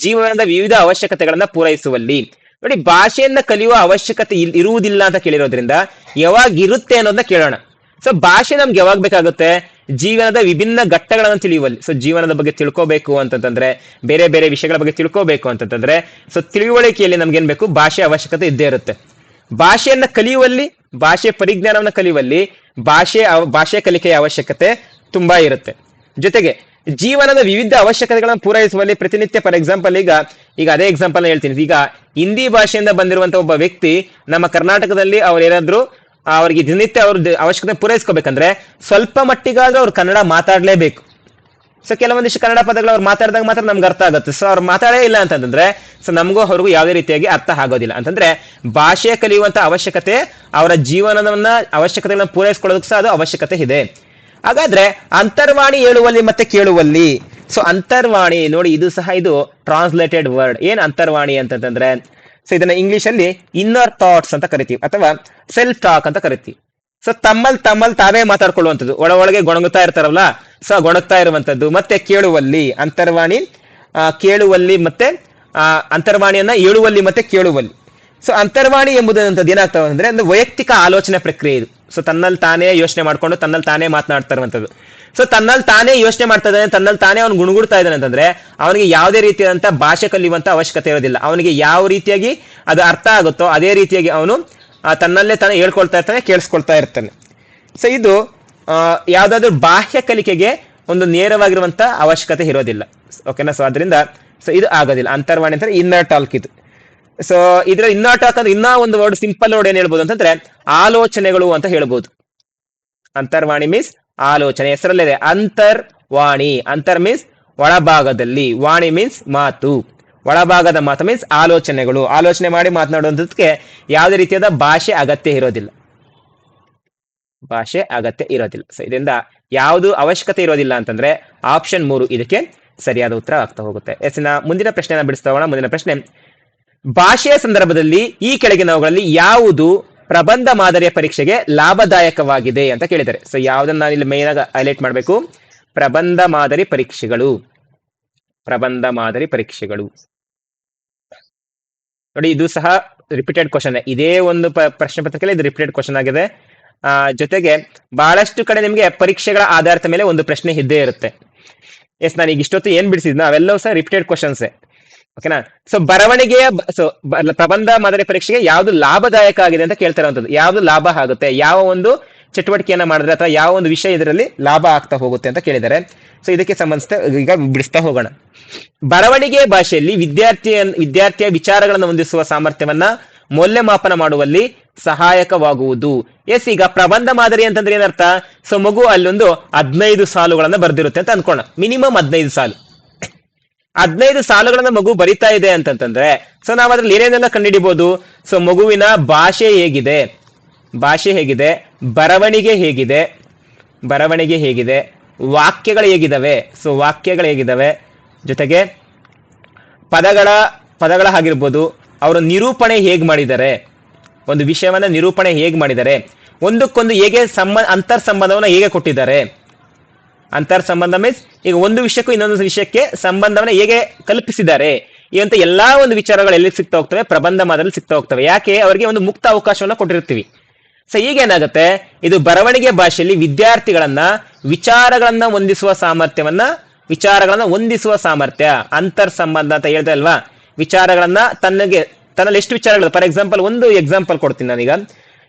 ಜೀವನದ ವಿವಿಧ ಅವಶ್ಯಕತೆಗಳನ್ನ ಪೂರೈಸುವಲ್ಲಿ. ನೋಡಿ, ಭಾಷೆಯನ್ನ ಕಲಿಯುವ ಅವಶ್ಯಕತೆ ಇರುವುದಿಲ್ಲ ಅಂತ ಕೇಳಿರೋದ್ರಿಂದ ಯಾವಾಗ ಇರುತ್ತೆ ಅನ್ನೋದನ್ನ ಕೇಳೋಣ. ಸೊ ಭಾಷೆ ನಮ್ಗೆ ಯಾವಾಗ ಬೇಕಾಗುತ್ತೆ, ಜೀವನದ ವಿಭಿನ್ನ ಘಟ್ಟಗಳನ್ನು ತಿಳಿಯುವಲ್ಲಿ. ಸೊ ಜೀವನದ ಬಗ್ಗೆ ತಿಳ್ಕೋಬೇಕು ಅಂತಂದ್ರೆ, ಬೇರೆ ಬೇರೆ ವಿಷಯಗಳ ಬಗ್ಗೆ ತಿಳ್ಕೋಬೇಕು ಅಂತಂದ್ರೆ, ಸೊ ತಿಳುವಳಿಕೆಯಲ್ಲಿ ನಮ್ಗೆ ಏನ್ ಬೇಕು, ಭಾಷೆ ಅವಶ್ಯಕತೆ ಇದ್ದೇ ಇರುತ್ತೆ. ಭಾಷೆಯನ್ನ ಕಲಿಯುವಲ್ಲಿ, ಭಾಷೆ ಪರಿಜ್ಞಾನವನ್ನ ಕಲಿಯುವಲ್ಲಿ ಭಾಷೆ ಕಲಿಕೆಯ ಅವಶ್ಯಕತೆ ತುಂಬಾ ಇರುತ್ತೆ. ಜೊತೆಗೆ ಜೀವನದ ವಿವಿಧ ಅವಶ್ಯಕತೆಗಳನ್ನು ಪೂರೈಸುವಲ್ಲಿ ಪ್ರತಿನಿತ್ಯ, ಫಾರ್ ಎಕ್ಸಾಂಪಲ್ ಈಗ ಅದೇ ಎಕ್ಸಾಂಪಲ್ ಹೇಳ್ತೀನಿ. ಈಗ ಹಿಂದಿ ಭಾಷೆಯಿಂದ ಬಂದಿರುವಂತ ಒಬ್ಬ ವ್ಯಕ್ತಿ ನಮ್ಮ ಕರ್ನಾಟಕದಲ್ಲಿ ಅವ್ರು ಏನಾದ್ರು ಅವ್ರಿಗೆ ದಿನನಿತ್ಯ ಅವ್ರ ಅವಶ್ಯಕತೆ ಪೂರೈಸ್ಕೋಬೇಕಂದ್ರೆ ಸ್ವಲ್ಪ ಮಟ್ಟಿಗಾದ್ರೂ ಅವ್ರು ಕನ್ನಡ ಮಾತಾಡ್ಲೇಬೇಕು. ಸೊ ಕೆಲವೊಂದಿಷ್ಟು ಕನ್ನಡ ಪದಗಳು ಅವ್ರು ಮಾತಾಡಿದಾಗ ಮಾತ್ರ ನಮ್ಗೆ ಅರ್ಥ ಆಗುತ್ತೆ. ಸೊ ಅವ್ರು ಮಾತಾಡೇ ಇಲ್ಲ ಅಂತಂದ್ರೆ ಸೊ ನಮಗೂ ಅವ್ರಿಗೂ ಯಾವುದೇ ರೀತಿಯಾಗಿ ಅರ್ಥ ಆಗೋದಿಲ್ಲ. ಅಂತಂದ್ರೆ ಭಾಷೆ ಕಲಿಯುವಂತ ಅವಶ್ಯಕತೆ ಅವರ ಜೀವನವನ್ನ ಅವಶ್ಯಕತೆಗಳನ್ನ ಪೂರೈಸ್ಕೊಳ್ಳೋದಕ್ಕೆ ಸಹ ಅದು ಅವಶ್ಯಕತೆ ಇದೆ. ಹಾಗಾದ್ರೆ ಅಂತರ್ವಾಣಿ ಹೇಳುವಲ್ಲಿ ಮತ್ತೆ ಕೇಳುವಲ್ಲಿ, ಸೊ ಅಂತರ್ವಾಣಿ ನೋಡಿ, ಇದು ಸಹ ಇದು ಟ್ರಾನ್ಸ್ಲೇಟೆಡ್ ವರ್ಡ್. ಏನ್ ಅಂತರ್ವಾಣಿ ಅಂತಂದ್ರೆ, ಸೊ ಇದನ್ನ ಇಂಗ್ಲಿಷ್ ಅಲ್ಲಿ ಇನ್ನರ್ ಥಾಟ್ಸ್ ಅಂತ ಕರಿತೀವಿ ಅಥವಾ ಸೆಲ್ಫ್ ಟಾಕ್ ಅಂತ ಕರಿತೀವಿ. ಸೊ ತಮ್ಮಲ್ಲಿ ತಾವೇ ಮಾತಾಡ್ಕೊಳ್ಳುವಂಥದ್ದು, ಒಳಗೆ ಗೊಣಗುತ್ತಾ ಇರ್ತಾರಲ್ಲ, ಸೊ ಗೊಣಗ್ತಾ ಇರುವಂತದ್ದು. ಮತ್ತೆ ಕೇಳುವಲ್ಲಿ ಅಂತರ್ವಾಣಿ, ಕೇಳುವಲ್ಲಿ ಮತ್ತೆ ಅಂತರ್ವಾಣಿಯನ್ನ ಹೇಳುವಲ್ಲಿ ಮತ್ತೆ ಕೇಳುವಲ್ಲಿ. ಸೊ ಅಂತರ್ವಾಣಿ ಎಂಬುದಂತದ್ದು ಏನಾಗ್ತವೆ ಅಂದ್ರೆ ಒಂದು ವೈಯಕ್ತಿಕ ಆಲೋಚನೆ ಪ್ರಕ್ರಿಯೆ ಇದು. ಸೊ ತನ್ನಲ್ಲಿ ತಾನೇ ಯೋಚನೆ ಮಾಡ್ಕೊಂಡು ತನ್ನಲ್ಲಿ ತಾನೇ ಮಾತನಾಡ್ತಾ ಇರುವಂತದ್ದು. ಸೊ ತನ್ನಲ್ಲಿ ತಾನೇ ಯೋಚನೆ ಮಾಡ್ತಾ ಇದ್ದಾನೆ, ತನ್ನಲ್ಲಿ ತಾನೇ ಅವ್ನು ಗುಣಗುಡ್ತಾ ಇದ್ದಾನೆ ಅಂತಂದ್ರೆ ಅವನಿಗೆ ಯಾವುದೇ ರೀತಿಯಾದಂತ ಭಾಷೆ ಕಲಿಯುವಂತ ಅವಶ್ಯಕತೆ ಇರೋದಿಲ್ಲ. ಅವನಿಗೆ ಯಾವ ರೀತಿಯಾಗಿ ಅದು ಅರ್ಥ ಆಗುತ್ತೋ ಅದೇ ರೀತಿಯಾಗಿ ಅವನು ತನ್ನಲ್ಲೇ ತಾನೇ ಹೇಳ್ಕೊಳ್ತಾ ಇರ್ತಾನೆ, ಕೇಳಿಸ್ಕೊಳ್ತಾ ಇರ್ತಾನೆ. ಸೊ ಇದು ಯಾವ್ದಾದ್ರು ಬಾಹ್ಯ ಕಲಿಕೆಗೆ ಒಂದು ನೇರವಾಗಿರುವಂತ ಅವಶ್ಯಕತೆ ಇರೋದಿಲ್ಲ. ಓಕೆನಾ? ಸೊ ಅದರಿಂದ ಸೊ ಇದು ಆಗೋದಿಲ್ಲ. ಅಂತರ್ವಾಣಿ ಅಂದ್ರೆ ಇನ್ನರ್ ಟಾಕ್ ಇದು. ಸೊ ಇದ್ರ ಇನ್ನರ್ ಟಾಕ್ ಅಂದ್ರೆ ಇನ್ನೂ ಒಂದು ವರ್ಡ್, ಸಿಂಪಲ್ ವರ್ಡ್ ಏನ್ ಹೇಳ್ಬೋದು ಅಂತಂದ್ರೆ ಆಲೋಚನೆಗಳು ಅಂತ ಹೇಳ್ಬೋದು. ಅಂತರ್ವಾಣಿ ಮೀನ್ಸ್ ಆಲೋಚನೆ, ಹೆಸರಲ್ಲಿದೆ ಅಂತರ್ವಾಣಿ. ಅಂತರ್ ಮೀನ್ಸ್ ಒಳಭಾಗದಲ್ಲಿ, ವಾಣಿ ಮೀನ್ಸ್ ಮಾತು, ಒಳಭಾಗದ ಮಾತು ಮೀನ್ಸ್ ಆಲೋಚನೆಗಳು. ಆಲೋಚನೆ ಮಾಡಿ ಮಾತನಾಡುವಂಥದ್ದಕ್ಕೆ ಯಾವುದೇ ರೀತಿಯಾದ ಭಾಷೆ ಅಗತ್ಯ ಇರೋದಿಲ್ಲ. ಭಾಷೆ ಅಗತ್ಯ ಇರೋದಿಲ್ಲ. ಸೊ ಇದರಿಂದ ಯಾವುದು ಅವಶ್ಯಕತೆ ಇರೋದಿಲ್ಲ ಅಂತಂದ್ರೆ ಆಪ್ಷನ್ 3 ಇದಕ್ಕೆ ಸರಿಯಾದ ಉತ್ತರ ಆಗ್ತಾ ಹೋಗುತ್ತೆ. ಮುಂದಿನ ಪ್ರಶ್ನೆನ ಬಿಡಿಸ್ತಾ ಹೋಗೋಣ. ಮುಂದಿನ ಪ್ರಶ್ನೆ, ಭಾಷೆಯ ಸಂದರ್ಭದಲ್ಲಿ ಈ ಕೆಳಗಿನವುಗಳಲ್ಲಿ ಯಾವುದು ಪ್ರಬಂಧ ಮಾದರಿಯ ಪರೀಕ್ಷೆಗೆ ಲಾಭದಾಯಕವಾಗಿದೆ ಅಂತ ಕೇಳಿದ್ದಾರೆ. ಸೊ ಯಾವ್ದನ್ನ ನಾನು ಇಲ್ಲಿ ಮೇನ್ ಆಗಿ ಹೈಲೈಟ್ ಮಾಡಬೇಕು, ಪ್ರಬಂಧ ಮಾದರಿ ಪರೀಕ್ಷೆಗಳು. ಪ್ರಬಂಧ ಮಾದರಿ ಪರೀಕ್ಷೆಗಳು ನೋಡಿ, ಇದು ಸಹ ರಿಪೀಟೆಡ್ ಕ್ವಶನ್. ಇದೇ ಒಂದು ಪ್ರಶ್ನೆ ಪತ್ರಿಕೆಯಲ್ಲಿ ಇದು ರಿಪೀಟೆಡ್ ಕ್ವಶನ್ ಆಗಿದೆ. ಜೊತೆಗೆ ಬಹಳಷ್ಟು ಕಡೆ ನಿಮಗೆ ಪರೀಕ್ಷೆಗಳ ಆಧಾರದ ಮೇಲೆ ಒಂದು ಪ್ರಶ್ನೆ ಇದ್ದೇ ಇರುತ್ತೆ. ಎಸ್, ನಾನು ಈಗ ಇಷ್ಟೊತ್ತು ಏನ್ ಬಿಡಿಸಿದ್ನ ಅವೆಲ್ಲವೂ ಸಹ ರಿಪೀಟೆಡ್ ಕ್ವಶನ್ಸ್. ಓಕೆನಾ? ಸೊ ಬರವಣಿಗೆಯ ಪ್ರಬಂಧ ಮಾದರಿ ಪರೀಕ್ಷೆಗೆ ಯಾವ್ದು ಲಾಭದಾಯಕ ಆಗಿದೆ ಅಂತ ಕೇಳ್ತಾ ಇರುವಂತದ್ದು. ಯಾವ್ದು ಲಾಭ ಆಗುತ್ತೆ, ಯಾವ ಒಂದು ಚಟುವಟಿಕೆಯನ್ನ ಮಾಡಿದ್ರೆ ಅಥವಾ ಯಾವ ಒಂದು ವಿಷಯ ಇದರಲ್ಲಿ ಲಾಭ ಆಗ್ತಾ ಹೋಗುತ್ತೆ ಅಂತ ಕೇಳಿದ್ದಾರೆ. ಸೊ ಇದಕ್ಕೆ ಸಂಬಂಧಿಸಿದ ಈಗ ಬಿಡಿಸ್ತಾ ಹೋಗೋಣ. ಬರವಣಿಗೆ ಭಾಷೆಯಲ್ಲಿ ವಿದ್ಯಾರ್ಥಿಯ ವಿಚಾರಗಳನ್ನು ಹೊಂದಿಸುವ ಸಾಮರ್ಥ್ಯವನ್ನ ಮೌಲ್ಯಮಾಪನ ಮಾಡುವಲ್ಲಿ ಸಹಾಯಕವಾಗುವುದು. ಎಸ್, ಈಗ ಪ್ರಬಂಧ ಮಾದರಿ ಅಂತಂದ್ರೆ ಏನರ್ಥ? ಸೊ ಮಗು ಅಲ್ಲೊಂದು 15 ಸಾಲುಗಳನ್ನ ಬರ್ದಿರುತ್ತೆ ಅಂತ ಅನ್ಕೋಣ. ಮಿನಿಮಮ್ 15 ಸಾಲು. 15 ಸಾಲುಗಳನ್ನ ಮಗು ಬರಿತಾ ಇದೆ ಅಂತಂತಂದ್ರೆ ಸೊ ನಾವ್ ಅದ್ರಲ್ಲಿ ಏನೇನೆಲ್ಲ ಕಂಡುಹಿಡಿಬಹುದು? ಸೊ ಮಗುವಿನ ಭಾಷೆ ಹೇಗಿದೆ, ಬರವಣಿಗೆ ಹೇಗಿದೆ, ವಾಕ್ಯಗಳು ಹೇಗಿದಾವೆ, ಜೊತೆಗೆ ಪದಗಳ ಆಗಿರ್ಬೋದು, ಅವರ ನಿರೂಪಣೆ ಹೇಗ್ ಮಾಡಿದ್ದಾರೆ, ಒಂದು ವಿಷಯವನ್ನ ನಿರೂಪಣೆ ಹೇಗ್ ಮಾಡಿದ್ದಾರೆ, ಒಂದಕ್ಕೊಂದು ಹೇಗೆ ಅಂತರ್ ಸಂಬಂಧವನ್ನ ಹೇಗೆ ಕೊಟ್ಟಿದ್ದಾರೆ. ಅಂತರ್ ಸಂಬಂಧ ಮೀನ್ಸ್ ಈಗ ಒಂದು ವಿಷಯಕ್ಕೂ ಇನ್ನೊಂದು ವಿಷಯಕ್ಕೆ ಸಂಬಂಧವನ್ನ ಹೇಗೆ ಕಲ್ಪಿಸಿದ್ದಾರೆ. ಇವಂತ ಎಲ್ಲಾ ಒಂದು ವಿಚಾರಗಳು ಎಲ್ಲಿ ಸಿಗ್ತಾ ಹೋಗ್ತವೆ? ಪ್ರಬಂಧ ಮಾದರಿಯಲ್ಲಿ ಸಿಗ್ತಾ ಹೋಗ್ತವೆ. ಯಾಕೆ? ಅವರಿಗೆ ಒಂದು ಮುಕ್ತ ಅವಕಾಶವನ್ನ ಕೊಟ್ಟಿರ್ತೀವಿ. ಸೊ ಈಗೇನಾಗುತ್ತೆ, ಇದು ಬರವಣಿಗೆ ಭಾಷೆಯಲ್ಲಿ ವಿದ್ಯಾರ್ಥಿಗಳನ್ನ ವಿಚಾರಗಳನ್ನ ಹೊಂದಿಸುವ ಸಾಮರ್ಥ್ಯ, ಅಂತರ್ ಸಂಬಂಧ ಅಂತ ಹೇಳ್ತಾ ಅಲ್ವಾ. ವಿಚಾರಗಳನ್ನ ತನ್ನಲ್ಲಿ ಎಷ್ಟು ವಿಚಾರಗಳು, ಫಾರ್ ಎಕ್ಸಾಂಪಲ್ ಒಂದು ಎಕ್ಸಾಂಪಲ್ ಕೊಡ್ತೀನಿ ನಾನೀಗ.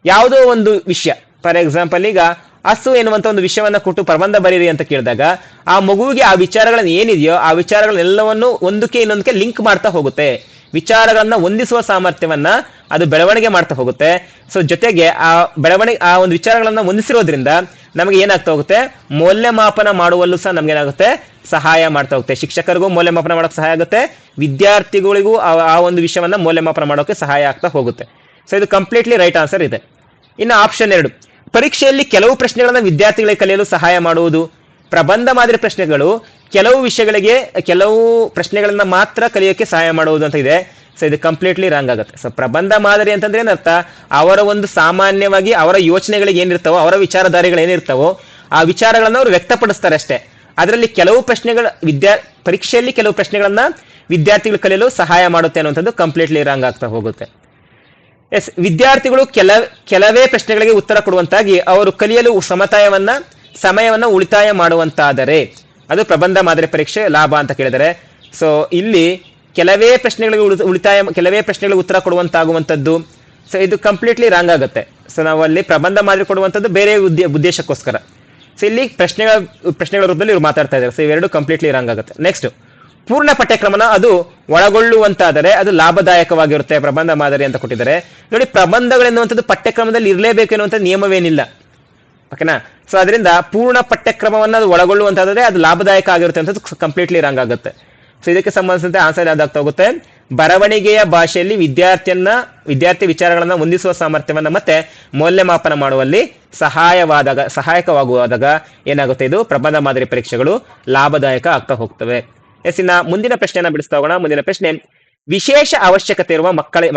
ಯಾವುದೋ ಒಂದು ವಿಷಯ, ಫಾರ್ ಎಕ್ಸಾಂಪಲ್ ಈಗ ಹಸು ಎನ್ನುವಂತ ಒಂದು ವಿಷಯವನ್ನ ಕೊಟ್ಟು ಪ್ರಬಂಧ ಬರೀರಿ ಅಂತ ಕೇಳಿದಾಗ ಆ ಮಗುವಿಗೆ ಆ ವಿಚಾರಗಳನ್ನ ಏನಿದೆಯೋ ಆ ವಿಚಾರಗಳನ್ನೆಲ್ಲವನ್ನು ಒಂದಕ್ಕೆ ಇನ್ನೊಂದಕ್ಕೆ ಲಿಂಕ್ ಮಾಡ್ತಾ ಹೋಗುತ್ತೆ. ವಿಚಾರಗಳನ್ನ ಹೊಂದಿಸುವ ಸಾಮರ್ಥ್ಯವನ್ನ ಅದು ಬೆಳವಣಿಗೆ ಮಾಡ್ತಾ ಹೋಗುತ್ತೆ. ಸೊ ಜೊತೆಗೆ ಆ ಒಂದು ವಿಚಾರಗಳನ್ನ ಹೊಂದಿಸಿರೋದ್ರಿಂದ ನಮಗೆ ಏನಾಗ್ತಾ ಹೋಗುತ್ತೆ? ಮೌಲ್ಯಮಾಪನ ಮಾಡುವಲ್ಲೂ ಸಹ ನಮ್ಗೆ ಏನಾಗುತ್ತೆ? ಸಹಾಯ ಮಾಡ್ತಾ ಹೋಗುತ್ತೆ. ಶಿಕ್ಷಕರಿಗೂ ಮೌಲ್ಯಮಾಪನ ಮಾಡೋಕೆ ಸಹಾಯ ಆಗುತ್ತೆ, ವಿದ್ಯಾರ್ಥಿಗಳಿಗೂ ಆ ಒಂದು ವಿಷಯವನ್ನ ಮೌಲ್ಯಮಾಪನ ಮಾಡೋಕೆ ಸಹಾಯ ಆಗ್ತಾ ಹೋಗುತ್ತೆ. ಸೊ ಇದು ಕಂಪ್ಲೀಟ್ಲಿ ರೈಟ್ ಆನ್ಸರ್ ಇದೆ. ಇನ್ನು ಆಪ್ಷನ್ 2, ಪರೀಕ್ಷೆಯಲ್ಲಿ ಕೆಲವು ಪ್ರಶ್ನೆಗಳನ್ನ ವಿದ್ಯಾರ್ಥಿಗಳಿಗೆ ಕಲಿಯಲು ಸಹಾಯ ಮಾಡುವುದು. ಪ್ರಬಂಧ ಮಾದರಿ ಪ್ರಶ್ನೆಗಳು ಕೆಲವು ಪ್ರಶ್ನೆಗಳನ್ನ ಮಾತ್ರ ಕಲಿಯೋಕೆ ಸಹಾಯ ಮಾಡುವುದು ಅಂತ ಇದೆ. ಸೊ ಇದು ಕಂಪ್ಲೀಟ್ಲಿ ರಾಂಗ್ ಆಗುತ್ತೆ. ಸೊ ಪ್ರಬಂಧ ಮಾದರಿ ಅಂತಂದ್ರೆ ಏನರ್ಥ? ಅವರ ಒಂದು ಸಾಮಾನ್ಯವಾಗಿ ಅವರ ಯೋಚನೆಗಳಿಗೆ ಏನಿರ್ತಾವೋ, ಅವರ ವಿಚಾರಧಾರೆಗಳು ಏನಿರ್ತಾವೋ ಆ ವಿಚಾರಗಳನ್ನ ಅವರು ವ್ಯಕ್ತಪಡಿಸ್ತಾರೆ ಅಷ್ಟೇ. ಅದರಲ್ಲಿ ಪರೀಕ್ಷೆಯಲ್ಲಿ ಕೆಲವು ಪ್ರಶ್ನೆಗಳನ್ನ ವಿದ್ಯಾರ್ಥಿಗಳು ಕಲಿಯಲು ಸಹಾಯ ಮಾಡುತ್ತೆ ಅನ್ನುವಂಥದ್ದು ಕಂಪ್ಲೀಟ್ಲಿ ರಾಂಗ್ ಆಗ್ತಾ ಹೋಗುತ್ತೆ. ಎಸ್, ವಿದ್ಯಾರ್ಥಿಗಳು ಕೆಲವೇ ಪ್ರಶ್ನೆಗಳಿಗೆ ಉತ್ತರ ಕೊಡುವಂತಾಗಿ ಅವರು ಕಲಿಯಲು ಸಮಯವನ್ನ ಉಳಿತಾಯ ಮಾಡುವಂತಾದರೆ ಅದು ಪ್ರಬಂಧ ಮಾದರಿ ಪರೀಕ್ಷೆ ಲಾಭ ಅಂತ ಕೇಳಿದರೆ. ಸೊ ಇಲ್ಲಿ ಕೆಲವೇ ಪ್ರಶ್ನೆಗಳಿಗೆ ಉತ್ತರ ಕೊಡುವಂತಾಗುವಂಥದ್ದು. ಸೊ ಇದು ಕಂಪ್ಲೀಟ್ಲಿ ರಾಂಗ್ ಆಗುತ್ತೆ. ಸೊ ನಾವು ಅಲ್ಲಿ ಪ್ರಬಂಧ ಮಾದರಿ ಕೊಡುವಂಥದ್ದು ಬೇರೆ ಉದ್ದೇಶಕ್ಕೋಸ್ಕರ. ಸೊ ಇಲ್ಲಿ ಪ್ರಶ್ನೆಗಳ ರೂಪದಲ್ಲಿ ಇವ್ರು ಮಾತಾಡ್ತಾ ಇದ್ದಾರೆ. ಸೊ ಇವೆರಡು ಕಂಪ್ಲೀಟ್ಲಿ ರಾಂಗ್ ಆಗುತ್ತೆ. ನೆಕ್ಸ್ಟ್, ಪೂರ್ಣ ಪಠ್ಯಕ್ರಮನ ಅದು ಒಳಗೊಳ್ಳುವಂತಾದರೆ ಅದು ಲಾಭದಾಯಕವಾಗಿರುತ್ತೆ ಪ್ರಬಂಧ ಮಾದರಿ ಅಂತ ಕೊಟ್ಟಿದ್ದಾರೆ. ನೋಡಿ, ಪ್ರಬಂಧಗಳೆನ್ನುವಂಥದ್ದು ಪಠ್ಯಕ್ರಮದಲ್ಲಿ ಇರಲೇಬೇಕು ಎನ್ನುವಂಥ ನಿಯಮವೇನಿಲ್ಲ. ಓಕೆನಾ? ಸೊ ಅದರಿಂದ ಪೂರ್ಣ ಪಠ್ಯಕ್ರಮವನ್ನು ಅದು ಒಳಗೊಳ್ಳುವಂತಾದರೆ ಅದು ಲಾಭದಾಯಕ ಆಗಿರುತ್ತೆ ಅಂತ ಕಂಪ್ಲೀಟ್ಲಿ ರಾಂಗ್ ಆಗುತ್ತೆ. ಸೊ ಇದಕ್ಕೆ ಸಂಬಂಧಿಸಿದಂತೆ ಆನ್ಸರ್ ಯಾವ್ದಾಗ್ತಾ ಹೋಗುತ್ತೆ? ಬರವಣಿಗೆಯ ಭಾಷೆಯಲ್ಲಿ ವಿದ್ಯಾರ್ಥಿ ವಿಚಾರಗಳನ್ನ ಹೊಂದಿಸುವ ಸಾಮರ್ಥ್ಯವನ್ನ ಮತ್ತೆ ಮೌಲ್ಯಮಾಪನ ಮಾಡುವಲ್ಲಿ ಸಹಾಯಕವಾಗುವಾಗ ಏನಾಗುತ್ತೆ? ಇದು ಪ್ರಬಂಧ ಮಾದರಿ ಪರೀಕ್ಷೆಗಳು ಲಾಭದಾಯಕ ಆಗ್ತಾ ಹೋಗ್ತವೆ. ಇನ್ನ ಮುಂದಿನ ಪ್ರಶ್ನೆಯನ್ನ ಬಿಡಿಸ್ತಾ ಹೋಗೋಣ. ಮುಂದಿನ ಪ್ರಶ್ನೆ, ವಿಶೇಷ ಅವಶ್ಯಕತೆ ಇರುವ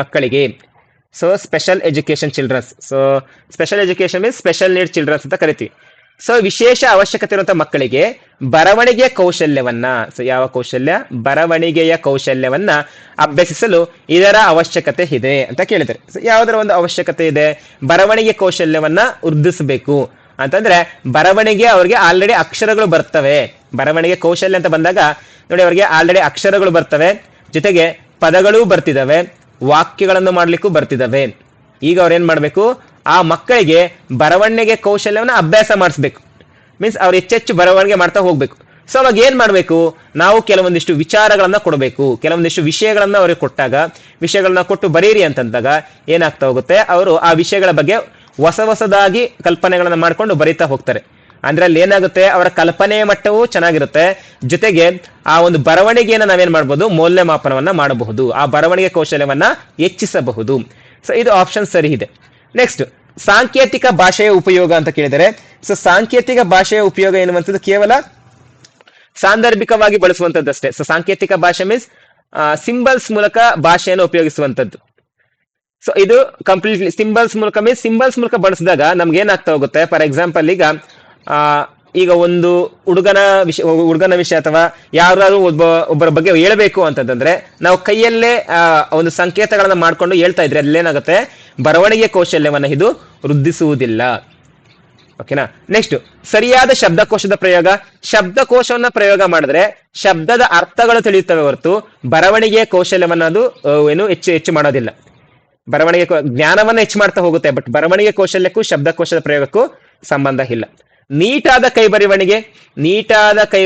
ಮಕ್ಕಳಿಗೆ, so special education childrens, so special education means special need childrens ಅಂತ ಕರಿತೀವಿ. ಸೊ ವಿಶೇಷ ಅವಶ್ಯಕತೆ ಇರುವಂತಹ ಮಕ್ಕಳಿಗೆ ಬರವಣಿಗೆಯ ಕೌಶಲ್ಯವನ್ನ, ಸೊ ಯಾವ ಕೌಶಲ್ಯ? ಬರವಣಿಗೆಯ ಕೌಶಲ್ಯವನ್ನ ಅಭ್ಯಸಿಸಲು ಇದರ ಅವಶ್ಯಕತೆ ಇದೆ ಅಂತ ಕೇಳಿದ್ದಾರೆ. ಸೊ ಯಾವುದರ ಒಂದು ಅವಶ್ಯಕತೆ ಇದೆ? ಬರವಣಿಗೆ ಕೌಶಲ್ಯವನ್ನ ವೃದ್ಧಿಸಬೇಕು ಅಂತಂದ್ರೆ ಬರವಣಿಗೆ ಅವ್ರಿಗೆ ಆಲ್ರೆಡಿ ಅಕ್ಷರಗಳು ಬರ್ತವೆ. ಬರವಣಿಗೆ ಕೌಶಲ್ಯ ಅಂತ ಬಂದಾಗ ನೋಡಿ, ಅವರಿಗೆ ಆಲ್ರೆಡಿ ಅಕ್ಷರಗಳು ಬರ್ತವೆ, ಜೊತೆಗೆ ಪದಗಳೂ ಬರ್ತಿದಾವೆ, ವಾಕ್ಯಗಳನ್ನು ಮಾಡ್ಲಿಕ್ಕೂ ಬರ್ತಿದಾವೆ. ಈಗ ಅವ್ರೇನ್ ಮಾಡ್ಬೇಕು? ಆ ಮಕ್ಕಳಿಗೆ ಬರವಣಿಗೆ ಕೌಶಲ್ಯವನ್ನ ಅಭ್ಯಾಸ ಮಾಡಿಸ್ಬೇಕು. ಮೀನ್ಸ್ ಅವ್ರು ಹೆಚ್ಚೆಚ್ಚು ಬರವಣಿಗೆ ಮಾಡ್ತಾ ಹೋಗ್ಬೇಕು. ಸೊ ಅವಾಗ ಏನ್ ಮಾಡ್ಬೇಕು? ನಾವು ಕೆಲವೊಂದಿಷ್ಟು ವಿಚಾರಗಳನ್ನ ಕೊಡಬೇಕು. ಕೆಲವೊಂದಿಷ್ಟು ವಿಷಯಗಳನ್ನ ಅವ್ರಿಗೆ ಕೊಟ್ಟಾಗ, ವಿಷಯಗಳನ್ನ ಕೊಟ್ಟು ಬರೀರಿ ಅಂತಂದಾಗ ಏನಾಗ್ತಾ ಹೋಗುತ್ತೆ? ಅವರು ಆ ವಿಷಯಗಳ ಬಗ್ಗೆ ಹೊಸದಾಗಿ ಕಲ್ಪನೆಗಳನ್ನ ಮಾಡ್ಕೊಂಡು ಬರೀತಾ ಹೋಗ್ತಾರೆ. ಅಂದ್ರೆ ಅಲ್ಲಿ ಏನಾಗುತ್ತೆ? ಅವರ ಕಲ್ಪನೆಯ ಮಟ್ಟವೂ ಚೆನ್ನಾಗಿರುತ್ತೆ, ಜೊತೆಗೆ ಆ ಒಂದು ಬರವಣಿಗೆಯನ್ನ ನಾವೇನ್ ಮಾಡ್ಬೋದು? ಮೌಲ್ಯಮಾಪನವನ್ನ ಮಾಡಬಹುದು, ಆ ಬರವಣಿಗೆ ಕೌಶಲ್ಯವನ್ನ ಹೆಚ್ಚಿಸಬಹುದು. ಸೊ ಇದು ಆಪ್ಷನ್ ಸರಿ ಇದೆ. ನೆಕ್ಸ್ಟ್, ಸಾಂಕೇತಿಕ ಭಾಷೆಯ ಉಪಯೋಗ ಅಂತ ಕೇಳಿದರೆ, ಸೊ ಸಾಂಕೇತಿಕ ಭಾಷೆಯ ಉಪಯೋಗ ಎನ್ನುವಂಥದ್ದು ಕೇವಲ ಸಾಂದರ್ಭಿಕವಾಗಿ ಬಳಸುವಂತದ್ದಷ್ಟೇ. ಸೊ ಸಾಂಕೇತಿಕ ಭಾಷೆ ಮೀನ್ಸ್ ಸಿಂಬಲ್ಸ್ ಮೂಲಕ ಭಾಷೆಯನ್ನು ಉಪಯೋಗಿಸುವಂತದ್ದು. ಸೊ ಇದು ಕಂಪ್ಲೀಟ್ಲಿ ಸಿಂಬಲ್ಸ್ ಮೂಲಕ ಮೀನ್ಸ್ ಸಿಂಬಲ್ಸ್ ಮೂಲಕ ಬಳಸಿದಾಗ ನಮ್ಗೆ ಏನಾಗ್ತಾ ಹೋಗುತ್ತೆ? ಫಾರ್ ಎಕ್ಸಾಂಪಲ್, ಈಗ ಒಂದು ಹುಡುಗನ ವಿಷಯ ಅಥವಾ ಯಾರಾದ್ರೂ ಒಬ್ಬರ ಬಗ್ಗೆ ಹೇಳ್ಬೇಕು ಅಂತಂದ್ರೆ ನಾವು ಕೈಯಲ್ಲೇ ಒಂದು ಸಂಕೇತಗಳನ್ನ ಮಾಡ್ಕೊಂಡು ಹೇಳ್ತಾ ಇದ್ರೆ ಅಲ್ಲೇನಾಗುತ್ತೆ? ಬರವಣಿಗೆ ಕೌಶಲ್ಯವನ್ನ ಇದು ವೃದ್ಧಿಸುವುದಿಲ್ಲ. ಓಕೆನಾ? ನೆಕ್ಸ್ಟ್, ಸರಿಯಾದ ಶಬ್ದಕೋಶದ ಪ್ರಯೋಗ. ಶಬ್ದಕೋಶವನ್ನ ಪ್ರಯೋಗ ಮಾಡಿದ್ರೆ ಶಬ್ದದ ಅರ್ಥಗಳು ತಿಳಿಯುತ್ತವೆ ಹೊರತು ಬರವಣಿಗೆಯ ಕೌಶಲ್ಯವನ್ನ ಅದು ಹೆಚ್ಚು ಮಾಡೋದಿಲ್ಲ. ಬರವಣಿಗೆ ಜ್ಞಾನವನ್ನ ಹೆಚ್ಚು ಮಾಡ್ತಾ ಹೋಗುತ್ತೆ, ಬಟ್ ಬರವಣಿಗೆ ಕೌಶಲ್ಯಕ್ಕೂ ಶಬ್ದಕೋಶದ ಪ್ರಯೋಗಕ್ಕೂ ಸಂಬಂಧ ಇಲ್ಲ. ನೀಟಾದ ಕೈ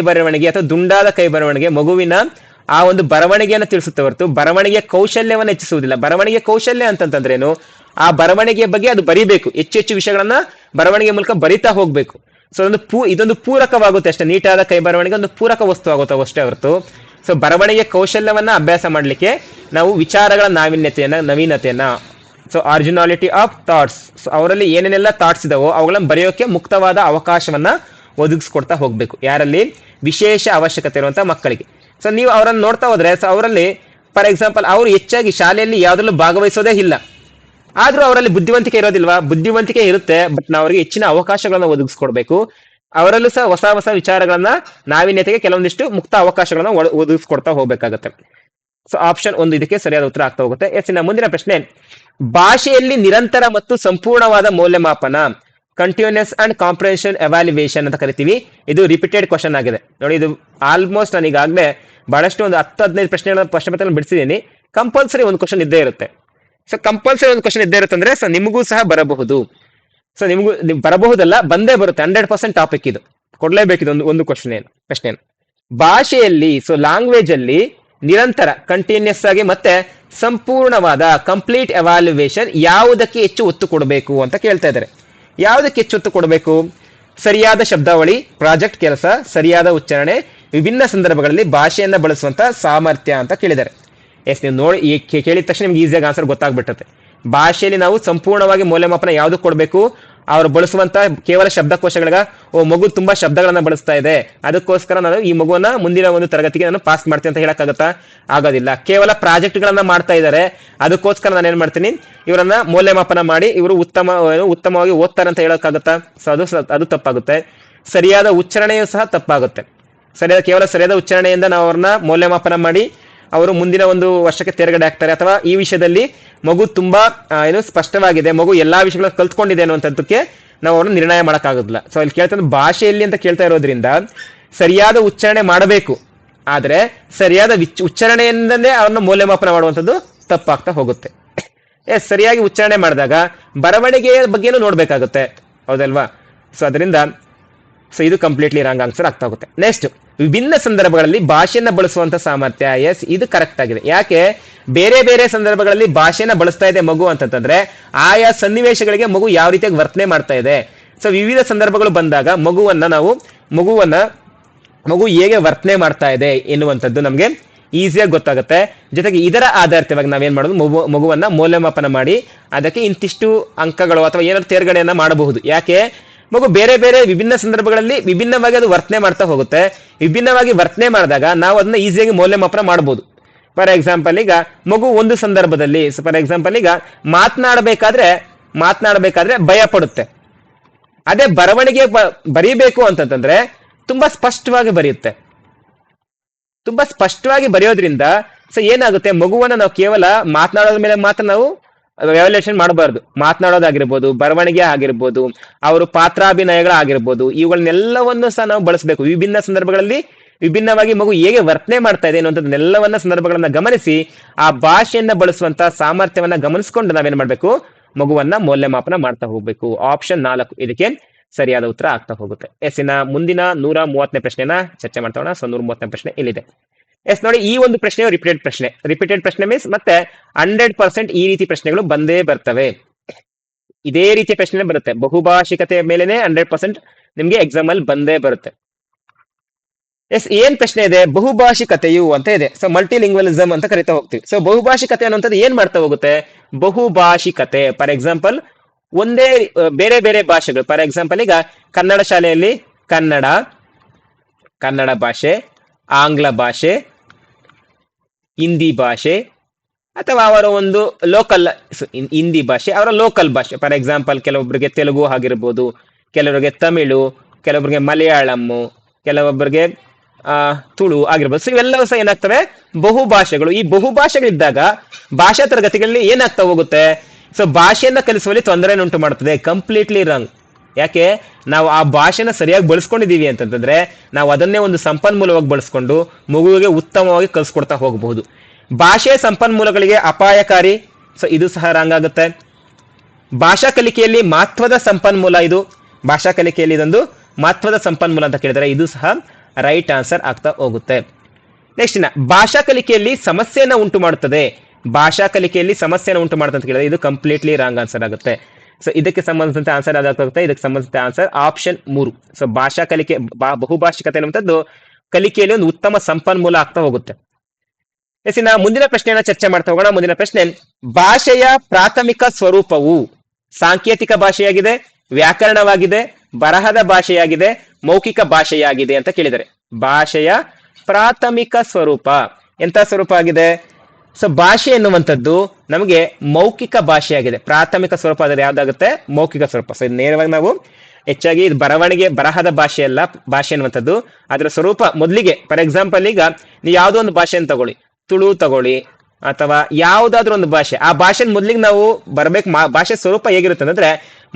ಬರವಣಿಗೆ ಅಥವಾ ದುಂಡಾದ ಕೈ ಬರವಣಿಗೆ ಮಗುವಿನ ಆ ಒಂದು ಬರವಣಿಗೆಯನ್ನು ತಿಳಿಸುತ್ತೆ ಹೊರತು ಬರವಣಿಗೆ ಕೌಶಲ್ಯವನ್ನು ಹೆಚ್ಚಿಸುವುದಿಲ್ಲ. ಬರವಣಿಗೆ ಕೌಶಲ್ಯ ಅಂತಂದ್ರೇನು? ಆ ಬರವಣಿಗೆಯ ಬಗ್ಗೆ ಅದು ಬರಿಬೇಕು, ಹೆಚ್ಚು ವಿಷಯಗಳನ್ನ ಬರವಣಿಗೆ ಮೂಲಕ ಬರಿತಾ ಹೋಗ್ಬೇಕು. ಸೊ ಇದೊಂದು ಪೂರಕವಾಗುತ್ತೆ ಅಷ್ಟೇ. ನೀಟಾದ ಕೈ ಬರವಣಿಗೆ ಒಂದು ಪೂರಕ ವಸ್ತು ಆಗುತ್ತೆ ಅಷ್ಟೇ ಹೊರತು ಸೊ ಬರವಣಿಗೆ ಕೌಶಲ್ಯವನ್ನ ಅಭ್ಯಾಸ ಮಾಡ್ಲಿಕ್ಕೆ ನಾವು ವಿಚಾರಗಳ ನವೀನತೆಯನ್ನ ಸೊ ಆರಿಜಿನಾಲಿಟಿ ಆಫ್ ಥಾಟ್ಸ್, ಸೊ ಅವರಲ್ಲಿ ಏನೇನೆಲ್ಲ ಥಾಟ್ಸ್ ಇದಾವೋ ಅವುಗಳನ್ನ ಬರೆಯೋಕೆ ಮುಕ್ತವಾದ ಅವಕಾಶವನ್ನ ಒದಗಿಸ್ಕೊಡ್ತಾ ಹೋಗ್ಬೇಕು. ಯಾರಲ್ಲಿ? ವಿಶೇಷ ಅವಶ್ಯಕತೆ ಇರುವಂತಹ ಮಕ್ಕಳಿಗೆ. ಸೊ ನೀವು ಅವರನ್ನು ನೋಡ್ತಾ ಹೋದ್ರೆ ಸೊ ಅವರಲ್ಲಿ ಫಾರ್ ಎಕ್ಸಾಂಪಲ್ ಅವರು ಹೆಚ್ಚಾಗಿ ಶಾಲೆಯಲ್ಲಿ ಯಾವ್ದ್ರಲ್ಲೂ ಭಾಗವಹಿಸೋದೇ ಇಲ್ಲ, ಆದ್ರೂ ಅವರಲ್ಲಿ ಬುದ್ಧಿವಂತಿಕೆ ಇರೋದಿಲ್ವಾ? ಬುದ್ಧಿವಂತಿಕೆ ಇರುತ್ತೆ, ಬಟ್ ನಾವು ಅವರಿಗೆ ಹೆಚ್ಚಿನ ಅವಕಾಶಗಳನ್ನ ಒದಗಿಸ್ಕೊಡ್ಬೇಕು. ಅವರಲ್ಲೂ ಸಹ ಹೊಸ ವಿಚಾರಗಳನ್ನ ನಾವೀನ್ಯತೆಗೆ ಕೆಲವೊಂದಿಷ್ಟು ಮುಕ್ತ ಅವಕಾಶಗಳನ್ನ ಒದಗಿಸ್ಕೊಡ್ತಾ ಹೋಗ್ಬೇಕಾಗತ್ತೆ. ಸೊ ಆಪ್ಷನ್ 1 ಇದಕ್ಕೆ ಸರಿಯಾದ ಉತ್ತರ ಆಗ್ತಾ ಹೋಗುತ್ತೆ. ಇನ್ನು ಮುಂದಿನ ಪ್ರಶ್ನೆ, ಭಾಷೆಯಲ್ಲಿ ನಿರಂತರ ಮತ್ತು ಸಂಪೂರ್ಣವಾದ ಮೌಲ್ಯಮಾಪನ, ಕಂಟಿನ್ಯೂಸ್ ಅಂಡ್ ಕಾಂಪ್ರಿಹೆನ್ಷನ್ ಎವ್ಯಾಲ್ಯೂಯೇಷನ್ ಅಂತ ಕರಿತೀವಿ. ಇದು ರಿಪೀಟೆಡ್ ಕ್ವಶನ್ ಆಗಿದೆ ನೋಡಿ. ಇದು ಆಲ್ಮೋಸ್ಟ್ ನಾನು ಈಗಾಗಲೇ ಬಹಳಷ್ಟು ಒಂದು 10-15 ಪ್ರಶ್ನೆ ಪತ್ರ ಬಿಡಿಸಿದ್ದೀನಿ. ಕಂಪಲ್ಸರಿ ಒಂದು ಕ್ವಶನ್ ಇದ್ದೇ ಇರುತ್ತೆ. ಸೊ ಕಂಪಲ್ಸರಿ ಒಂದು ಕ್ವಶನ್ ಇದ್ದೇ ಇರುತ್ತೆ ಅಂದ್ರೆ ಸೊ ನಿಮಗೂ ಸಹ ಬರಬಹುದು. ಸೊ ನಿಮಗೂ ಬರಬಹುದಲ್ಲ, ಬಂದೇ ಬರುತ್ತೆ. 100% ಟಾಪಿಕ್ ಇದು, ಕೊಡ್ಲೇಬೇಕಿದೆ ಒಂದು ಪ್ರಶ್ನೆ. ಭಾಷೆಯಲ್ಲಿ ಸೊ ಲ್ಯಾಂಗ್ವೇಜ್ ಅಲ್ಲಿ ನಿರಂತರ ಕಂಟಿನ್ಯೂಸ್ ಆಗಿ ಮತ್ತೆ ಸಂಪೂರ್ಣವಾದ ಕಂಪ್ಲೀಟ್ ಎವ್ಯಾಲ್ಯೂಯೇಷನ್ ಯಾವುದಕ್ಕೆ ಹೆಚ್ಚು ಒತ್ತು ಕೊಡಬೇಕು ಅಂತ ಕೇಳ್ತಾ ಇದ್ದಾರೆ. ಯಾವುದಕ್ಕೆ ಹೆಚ್ಚು ಒತ್ತು ಕೊಡಬೇಕು? ಸರಿಯಾದ ಶಬ್ದಾವಳಿ, ಪ್ರಾಜೆಕ್ಟ್ ಕೆಲಸ, ಸರಿಯಾದ ಉಚ್ಚಾರಣೆ, ವಿಭಿನ್ನ ಸಂದರ್ಭಗಳಲ್ಲಿ ಭಾಷೆಯನ್ನ ಬಳಸುವಂತ ಸಾಮರ್ಥ್ಯ ಅಂತ ಕೇಳಿದ್ದಾರೆ. ನೀವು ನೋಡಿ ಕೇಳಿದ ತಕ್ಷಣ ನಿಮ್ಗೆ ಈಸಿಯಾಗಿ ಆನ್ಸರ್ ಗೊತ್ತಾಗ್ಬಿಟ್ಟತೆ. ಭಾಷೆಯಲ್ಲಿ ನಾವು ಸಂಪೂರ್ಣವಾಗಿ ಮೌಲ್ಯಮಾಪನ ಯಾವ್ದು ಕೊಡಬೇಕು? ಅವ್ರು ಬಳಸುವಂತ ಕೇವಲ ಶಬ್ದಕೋಶಗಳಿಗೆ ಮಗು ತುಂಬಾ ಶಬ್ದಗಳನ್ನ ಬಳಸ್ತಾ ಇದೆ, ಅದಕ್ಕೋಸ್ಕರ ನಾನು ಈ ಮಗುವನ್ನ ಮುಂದಿನ ಒಂದು ತರಗತಿಗೆ ನಾನು ಪಾಸ್ ಮಾಡ್ತೀನಿ ಅಂತ ಹೇಳಕ್ಕಾಗತ್ತಾ? ಆಗೋದಿಲ್ಲ. ಕೇವಲ ಪ್ರಾಜೆಕ್ಟ್ ಗಳನ್ನ ಮಾಡ್ತಾ ಇದ್ದಾರೆ, ಅದಕ್ಕೋಸ್ಕರ ನಾನು ಏನ್ ಮಾಡ್ತೀನಿ, ಇವರನ್ನ ಮೌಲ್ಯಮಾಪನ ಮಾಡಿ ಇವರು ಉತ್ತಮವಾಗಿ ಓದ್ತಾರೆ ಅಂತ ಹೇಳಕ್ಕಾಗತ್ತಾ? ಸೊ ಅದು ತಪ್ಪಾಗುತ್ತೆ. ಸರಿಯಾದ ಉಚ್ಚಾರಣೆಯೂ ಸಹ ತಪ್ಪಾಗುತ್ತೆ. ಕೇವಲ ಸರಿಯಾದ ಉಚ್ಚಾರಣೆಯಿಂದ ನಾವು ಅವ್ರನ್ನ ಮೌಲ್ಯಮಾಪನ ಮಾಡಿ ಅವರು ಮುಂದಿನ ಒಂದು ವರ್ಷಕ್ಕೆ ತೇರ್ಗಡೆ ಆಗ್ತಾರೆ, ಅಥವಾ ಈ ವಿಷಯದಲ್ಲಿ ಮಗು ತುಂಬಾ ಸ್ಪಷ್ಟವಾಗಿದೆ, ಮಗು ಎಲ್ಲಾ ವಿಷಯಗಳನ್ನ ಕಲ್ತ್ಕೊಂಡಿದೆ ಅನ್ನುವಂಥದ್ದಕ್ಕೆ ನಾವು ಅವ್ರನ್ನ ನಿರ್ಣಯ ಮಾಡೋಕ್ಕಾಗೋದಿಲ್ಲ. ಸೊ ಇಲ್ಲಿ ಕೇಳ್ತಾ ಭಾಷೆಯಲ್ಲಿ ಅಂತ ಕೇಳ್ತಾ ಇರೋದ್ರಿಂದ ಸರಿಯಾದ ಉಚ್ಚಾರಣೆ ಮಾಡಬೇಕು, ಆದ್ರೆ ಸರಿಯಾದ ಉಚ್ಚಾರಣೆಯಿಂದಲೇ ಅವ್ರನ್ನ ಮೌಲ್ಯಮಾಪನ ಮಾಡುವಂಥದ್ದು ತಪ್ಪಾಗ್ತಾ ಹೋಗುತ್ತೆ. ಸರಿಯಾಗಿ ಉಚ್ಚಾರಣೆ ಮಾಡಿದಾಗ ಬರವಣಿಗೆಯ ಬಗ್ಗೆನೂ ನೋಡ್ಬೇಕಾಗುತ್ತೆ, ಹೌದಲ್ವಾ? ಸೊ ಅದರಿಂದ ಸೊ ಇದು ಕಂಪ್ಲೀಟ್ಲಿ ರಾಂಗ್ ಆನ್ಸರ್ ಆಗ್ತಾ ಹೋಗುತ್ತೆ. ನೆಕ್ಸ್ಟ್, ವಿಭಿನ್ನ ಸಂದರ್ಭಗಳಲ್ಲಿ ಭಾಷೆಯನ್ನ ಬಳಸುವಂತ ಸಾಮರ್ಥ್ಯ. ಎಸ್, ಇದು ಕರೆಕ್ಟ್ ಆಗಿದೆ. ಯಾಕೆ ಬೇರೆ ಬೇರೆ ಸಂದರ್ಭಗಳಲ್ಲಿ ಭಾಷೆನ ಬಳಸ್ತಾ ಇದೆ ಮಗು ಅಂತಂದ್ರೆ ಆಯಾ ಸನ್ನಿವೇಶಗಳಿಗೆ ಮಗು ಯಾವ ರೀತಿಯಾಗಿ ವರ್ತನೆ ಮಾಡ್ತಾ ಇದೆ. ಸೊ ವಿವಿಧ ಸಂದರ್ಭಗಳು ಬಂದಾಗ ಮಗು ಹೇಗೆ ವರ್ತನೆ ಮಾಡ್ತಾ ಇದೆ ಎನ್ನುವಂಥದ್ದು ನಮಗೆ ಈಸಿಯಾಗಿ ಗೊತ್ತಾಗುತ್ತೆ. ಜೊತೆಗೆ ಇದರ ಆಧಾರಿತವಾಗಿ ನಾವೇನ್ ಮಾಡೋದು, ಮಗುವನ್ನ ಮೌಲ್ಯಮಾಪನ ಮಾಡಿ ಅದಕ್ಕೆ ಇಂತಿಷ್ಟು ಅಂಕಗಳು ಅಥವಾ ಏನಾದ್ರು ತೇರ್ಗಡೆಯನ್ನ ಮಾಡಬಹುದು. ಯಾಕೆ ಮಗು ಬೇರೆ ಬೇರೆ ವಿಭಿನ್ನ ಸಂದರ್ಭಗಳಲ್ಲಿ ವಿಭಿನ್ನವಾಗಿ ಅದು ವರ್ತನೆ ಮಾಡ್ತಾ ಹೋಗುತ್ತೆ. ವಿಭಿನ್ನವಾಗಿ ವರ್ತನೆ ಮಾಡಿದಾಗ ನಾವು ಅದನ್ನ ಈಸಿಯಾಗಿ ಮೌಲ್ಯಮಾಪನ ಮಾಡಬಹುದು. ಫಾರ್ ಎಕ್ಸಾಂಪಲ್, ಈಗ ಮಗು ಒಂದು ಸಂದರ್ಭದಲ್ಲಿ ಈಗ ಮಾತನಾಡಬೇಕಾದ್ರೆ ಭಯ ಪಡುತ್ತೆ. ಅದೇ ಬರವಣಿಗೆ ಬರೀಬೇಕು ಅಂತಂದ್ರೆ ತುಂಬಾ ಸ್ಪಷ್ಟವಾಗಿ ಬರೆಯುತ್ತೆ. ತುಂಬಾ ಸ್ಪಷ್ಟವಾಗಿ ಬರೆಯೋದ್ರಿಂದ ಸೊ ಏನಾಗುತ್ತೆ, ಮಗುವನ್ನ ನಾವು ಕೇವಲ ಮಾತನಾಡೋದ್ರ ಮೇಲೆ ಮಾತ್ರ ನಾವು ವ್ಯಾಲ್ಯೂಯೇಷನ್ ಮಾಡಬಾರ್ದು. ಮಾತನಾಡೋದಾಗಿರ್ಬೋದು, ಬರವಣಿಗೆ ಆಗಿರ್ಬೋದು, ಅವರು ಪಾತ್ರಾಭಿನಯಗಳಾಗಿರ್ಬೋದು, ಇವುಗಳನ್ನೆಲ್ಲವನ್ನು ಸಹ ನಾವು ಬಳಸಬೇಕು. ವಿಭಿನ್ನ ಸಂದರ್ಭಗಳಲ್ಲಿ ವಿಭಿನ್ನವಾಗಿ ಮಗು ಹೇಗೆ ವರ್ತನೆ ಮಾಡ್ತಾ ಇದೆ ಅನ್ನುವಂಥದ್ದನ್ನೆಲ್ಲವನ್ನ ಸಂದರ್ಭಗಳನ್ನ ಗಮನಿಸಿ ಆ ಭಾಷೆಯನ್ನ ಬಳಸುವಂತ ಸಾಮರ್ಥ್ಯವನ್ನ ಗಮನಿಸ್ಕೊಂಡು ನಾವೇನ್ ಮಾಡ್ಬೇಕು, ಮಗುವನ್ನ ಮೌಲ್ಯಮಾಪನ ಮಾಡ್ತಾ ಹೋಗ್ಬೇಕು. ಆಪ್ಷನ್ 4 ಇದಕ್ಕೆ ಸರಿಯಾದ ಉತ್ತರ ಆಗ್ತಾ ಹೋಗುತ್ತೆ. ಎಸ್, ಇನ್ನ ಮುಂದಿನ 130ನೇ ಪ್ರಶ್ನೆನ ಚರ್ಚೆ ಮಾಡ್ತಾ. ಸೊ 130ನೇ ಪ್ರಶ್ನೆ ಇಲ್ಲಿದೆ. ಎಸ್ ನೋಡಿ, ಈ ಒಂದು ಪ್ರಶ್ನೆಯು ರಿಪೀಟೆಡ್ ಪ್ರಶ್ನೆ ಮೀನ್ಸ್ ಮತ್ತೆ 100% ಈ ರೀತಿ ಪ್ರಶ್ನೆಗಳು ಬಂದೇ ಬರ್ತವೆ. ಇದೇ ರೀತಿಯ ಪ್ರಶ್ನೆ ಬರುತ್ತೆ. ಬಹುಭಾಷಿಕತೆಯ ಮೇಲೆನೆ 100% ನಿಮ್ಗೆ ಎಕ್ಸಾಮ್ ಅಲ್ಲಿ ಬಂದೇ ಬರುತ್ತೆ. ಎಸ್, ಏನ್ ಪ್ರಶ್ನೆ ಇದೆ, ಬಹುಭಾಷಿಕತೆಯು ಅಂತ ಇದೆ. ಸೊ ಮಲ್ಟಿಲಿಂಗ್ವಲಿಸಮ್ ಅಂತ ಕರಿತಾ ಹೋಗ್ತೀವಿ. ಸೊ ಬಹುಭಾಷಿಕತೆ ಅನ್ನುವಂಥದ್ದು ಏನ್ ಮಾಡ್ತಾ ಹೋಗುತ್ತೆ, ಬಹುಭಾಷಿಕತೆ ಫಾರ್ ಎಕ್ಸಾಂಪಲ್ ಒಂದೇ ಬೇರೆ ಬೇರೆ ಭಾಷೆಗಳು. ಫಾರ್ ಎಕ್ಸಾಂಪಲ್, ಈಗ ಕನ್ನಡ ಶಾಲೆಯಲ್ಲಿ ಕನ್ನಡ ಭಾಷೆ, ಆಂಗ್ಲ ಭಾಷೆ, ಹಿಂದಿ ಭಾಷೆ, ಅಥವಾ ಅವರ ಒಂದು ಲೋಕಲ್ ಹಿಂದಿ ಭಾಷೆ, ಅವರ ಲೋಕಲ್ ಭಾಷೆ. ಫಾರ್ ಎಕ್ಸಾಂಪಲ್, ಕೆಲವೊಬ್ಬರಿಗೆ ತೆಲುಗು ಆಗಿರ್ಬೋದು, ಕೆಲವರಿಗೆ ತಮಿಳು, ಕೆಲವೊಬ್ಬರಿಗೆ ಮಲಯಾಳಮ್ಮು, ಕೆಲವೊಬ್ಬರಿಗೆ ತುಳು ಆಗಿರ್ಬೋದು. ಸೊ ಇವೆಲ್ಲವೂ ಸಹ ಏನಾಗ್ತವೆ, ಬಹುಭಾಷೆಗಳು. ಈ ಬಹುಭಾಷೆಗಳಿದ್ದಾಗ ಭಾಷಾ ತರಗತಿಗಳಲ್ಲಿ ಏನಾಗ್ತಾ ಹೋಗುತ್ತೆ, ಸೊ ಭಾಷೆಯನ್ನ ಕಲಿಸುವಲ್ಲಿ ತೊಂದರೆಯನ್ನುಂಟು ಮಾಡುತ್ತದೆ. Completely wrong. ಯಾಕೆ, ನಾವು ಆ ಭಾಷೆನ ಸರಿಯಾಗಿ ಬಳಸ್ಕೊಂಡಿದೀವಿ ಅಂತಂದ್ರೆ ನಾವು ಅದನ್ನೇ ಒಂದು ಸಂಪನ್ಮೂಲವಾಗಿ ಬಳಸ್ಕೊಂಡು ಮಗುವಿಗೆ ಉತ್ತಮವಾಗಿ ಕಲಿಸ್ಕೊಡ್ತಾ ಹೋಗಬಹುದು. ಭಾಷೆ ಸಂಪನ್ಮೂಲಗಳಿಗೆ ಅಪಾಯಕಾರಿ. ಸೊ ಇದು ಸಹ ರಾಂಗ್ ಆಗುತ್ತೆ. ಭಾಷಾ ಕಲಿಕೆಯಲ್ಲಿ ಮಹತ್ವದ ಸಂಪನ್ಮೂಲ ಇದು. ಭಾಷಾ ಕಲಿಕೆಯಲ್ಲಿ ಇದೊಂದು ಮಹತ್ವದ ಸಂಪನ್ಮೂಲ ಅಂತ ಕೇಳಿದರೆ ಇದು ಸಹ ರೈಟ್ ಆನ್ಸರ್ ಆಗ್ತಾ ಹೋಗುತ್ತೆ. ನೆಕ್ಸ್ಟ್, ಭಾಷಾ ಕಲಿಕೆಯಲ್ಲಿ ಸಮಸ್ಯೆಯನ್ನ ಉಂಟು ಮಾಡುತ್ತದೆ. ಭಾಷಾ ಕಲಿಕೆಯಲ್ಲಿ ಸಮಸ್ಯೆಯನ್ನು ಉಂಟು ಮಾಡುತ್ತೆ ಅಂತ ಕೇಳಿದ್ರೆ ಇದು ಕಂಪ್ಲೀಟ್ಲಿ ರಾಂಗ್ ಆನ್ಸರ್ ಆಗುತ್ತೆ. ಸೊ ಇದಕ್ಕೆ ಸಂಬಂಧಿಸಿದಂತೆ ಆನ್ಸರ್ ಯಾವ್ದಾಗುತ್ತೆ, ಇದಕ್ಕೆ ಸಂಬಂಧಿಸಿದ ಆನ್ಸರ್ ಆಪ್ಷನ್ 3. ಸೊ ಭಾಷಾ ಕಲಿಕೆ ಬಹುಭಾಷಿಕತೆ ಅನ್ನುವಂಥದ್ದು ಕಲಿಕೆಯಲ್ಲಿ ಒಂದು ಉತ್ತಮ ಸಂಪನ್ಮೂಲ ಆಗ್ತಾ ಹೋಗುತ್ತೆ. ಎಸ್, ಇನ್ನ ಮುಂದಿನ ಪ್ರಶ್ನೆಯನ್ನ ಚರ್ಚೆ ಮಾಡ್ತಾ ಹೋಗೋಣ. ಮುಂದಿನ ಪ್ರಶ್ನೆ, ಭಾಷೆಯ ಪ್ರಾಥಮಿಕ ಸ್ವರೂಪವು ಸಾಂಕೇತಿಕ ಭಾಷೆಯಾಗಿದೆ, ವ್ಯಾಕರಣವಾಗಿದೆ, ಬರಹದ ಭಾಷೆಯಾಗಿದೆ, ಮೌಖಿಕ ಭಾಷೆಯಾಗಿದೆ ಅಂತ ಕೇಳಿದರೆ ಭಾಷೆಯ ಪ್ರಾಥಮಿಕ ಸ್ವರೂಪ ಎಂತ ಸ್ವರೂಪ ಆಗಿದೆ. ಸೊ ಭಾಷೆ ಎನ್ನುವಂಥದ್ದು ನಮಗೆ ಮೌಖಿಕ ಭಾಷೆಯಾಗಿದೆ. ಪ್ರಾಥಮಿಕ ಸ್ವರೂಪ ಆದರೆ ಯಾವ್ದಾಗುತ್ತೆ, ಮೌಖಿಕ ಸ್ವರೂಪ. ಸೊ ನೇರವಾಗಿ ನಾವು ಹೆಚ್ಚಾಗಿ ಇದು ಬರಹದ ಭಾಷೆಯಲ್ಲ. ಭಾಷೆ ಎನ್ನುವಂಥದ್ದು ಅದರ ಸ್ವರೂಪ ಮೊದಲಿಗೆ, ಫಾರ್ ಎಕ್ಸಾಂಪಲ್, ಈಗ ನೀವು ಯಾವುದೋ ಒಂದು ಭಾಷೆಯನ್ನು ತಗೊಳ್ಳಿ, ತುಳು ತಗೊಳ್ಳಿ ಅಥವಾ ಯಾವುದಾದ್ರೂ ಒಂದು ಭಾಷೆ, ಆ ಭಾಷೆ ಮೊದಲಿಗೆ ನಾವು ಬರ್ಬೇಕು. ಭಾಷೆ ಸ್ವರೂಪ ಹೇಗಿರುತ್ತೆ ಅಂದ್ರೆ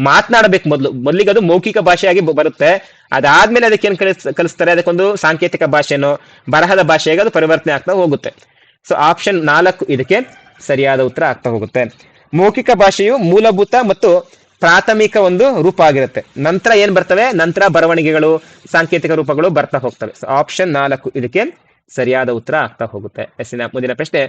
ಮಾತನಾಡಬೇಕು ಮೊದಲಿಗೆ ಅದು ಮೌಖಿಕ ಭಾಷೆಯಾಗಿ ಬರುತ್ತೆ. ಅದಾದ್ಮೇಲೆ ಅದಕ್ಕೆ ಏನ್ ಕಲಿಸ್ತಾರೆ, ಅದಕ್ಕೊಂದು ಸಾಂಕೇತಿಕ ಭಾಷೆನೋ ಬರಹದ ಭಾಷೆಯಾಗಿ ಅದು ಪರಿವರ್ತನೆ ಆಗ್ತಾ ಹೋಗುತ್ತೆ. ಸೊ ಆಪ್ಷನ್ 4 ಇದಕ್ಕೆ ಸರಿಯಾದ ಉತ್ತರ ಆಗ್ತಾ ಹೋಗುತ್ತೆ. ಮೌಖಿಕ ಭಾಷೆಯು ಮೂಲಭೂತ ಮತ್ತು ಪ್ರಾಥಮಿಕ ಒಂದು ರೂಪ ಆಗಿರುತ್ತೆ. ನಂತರ ಏನ್ ಬರ್ತವೆ, ನಂತರ ಬರವಣಿಗೆಗಳು, ಸಾಂಕೇತಿಕ ರೂಪಗಳು ಬರ್ತಾ ಹೋಗ್ತವೆ. ಸೊ ಆಪ್ಷನ್ 4 ಇದಕ್ಕೆ ಸರಿಯಾದ ಉತ್ತರ ಆಗ್ತಾ ಹೋಗುತ್ತೆ. ಮುಂದಿನ ಪ್ರಶ್ನೆ,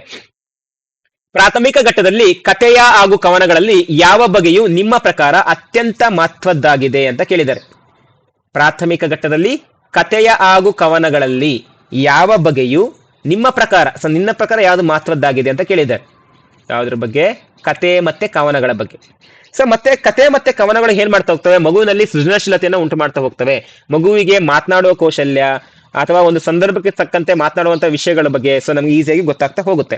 ಪ್ರಾಥಮಿಕ ಘಟ್ಟದಲ್ಲಿ ಕಥೆಯ ಹಾಗೂ ಕವನಗಳಲ್ಲಿ ಯಾವ ಬಗೆಯು ನಿಮ್ಮ ಪ್ರಕಾರ ಅತ್ಯಂತ ಮಹತ್ವದ್ದಾಗಿದೆ ಅಂತ ಕೇಳಿದ್ದಾರೆ. ಪ್ರಾಥಮಿಕ ಘಟ್ಟದಲ್ಲಿ ಕಥೆಯ ಹಾಗೂ ಕವನಗಳಲ್ಲಿ ಯಾವ ಬಗೆಯು ನಿಮ್ಮ ಪ್ರಕಾರ, ಸೊ ನಿನ್ನ ಪ್ರಕಾರ ಯಾವುದು ಮಹತ್ವದ್ದಾಗಿದೆ ಅಂತ ಕೇಳಿದ್ದಾರೆ. ಯಾವುದ್ರ ಬಗ್ಗೆ, ಕತೆ ಮತ್ತೆ ಕವನಗಳ ಬಗ್ಗೆ. ಸೊ ಮತ್ತೆ ಕತೆ ಮತ್ತೆ ಕವನಗಳು ಏನ್ ಮಾಡ್ತಾ ಹೋಗ್ತವೆ, ಮಗುವಿನಲ್ಲಿ ಸೃಜನಶೀಲತೆಯನ್ನು ಉಂಟು ಮಾಡ್ತಾ ಹೋಗ್ತವೆ. ಮಗುವಿಗೆ ಮಾತನಾಡುವ ಕೌಶಲ್ಯ ಅಥವಾ ಒಂದು ಸಂದರ್ಭಕ್ಕೆ ತಕ್ಕಂತೆ ಮಾತನಾಡುವಂತಹ ವಿಷಯಗಳ ಬಗ್ಗೆ ಸೊ ನಮ್ಗೆ ಈಸಿಯಾಗಿ ಗೊತ್ತಾಗ್ತಾ ಹೋಗುತ್ತೆ.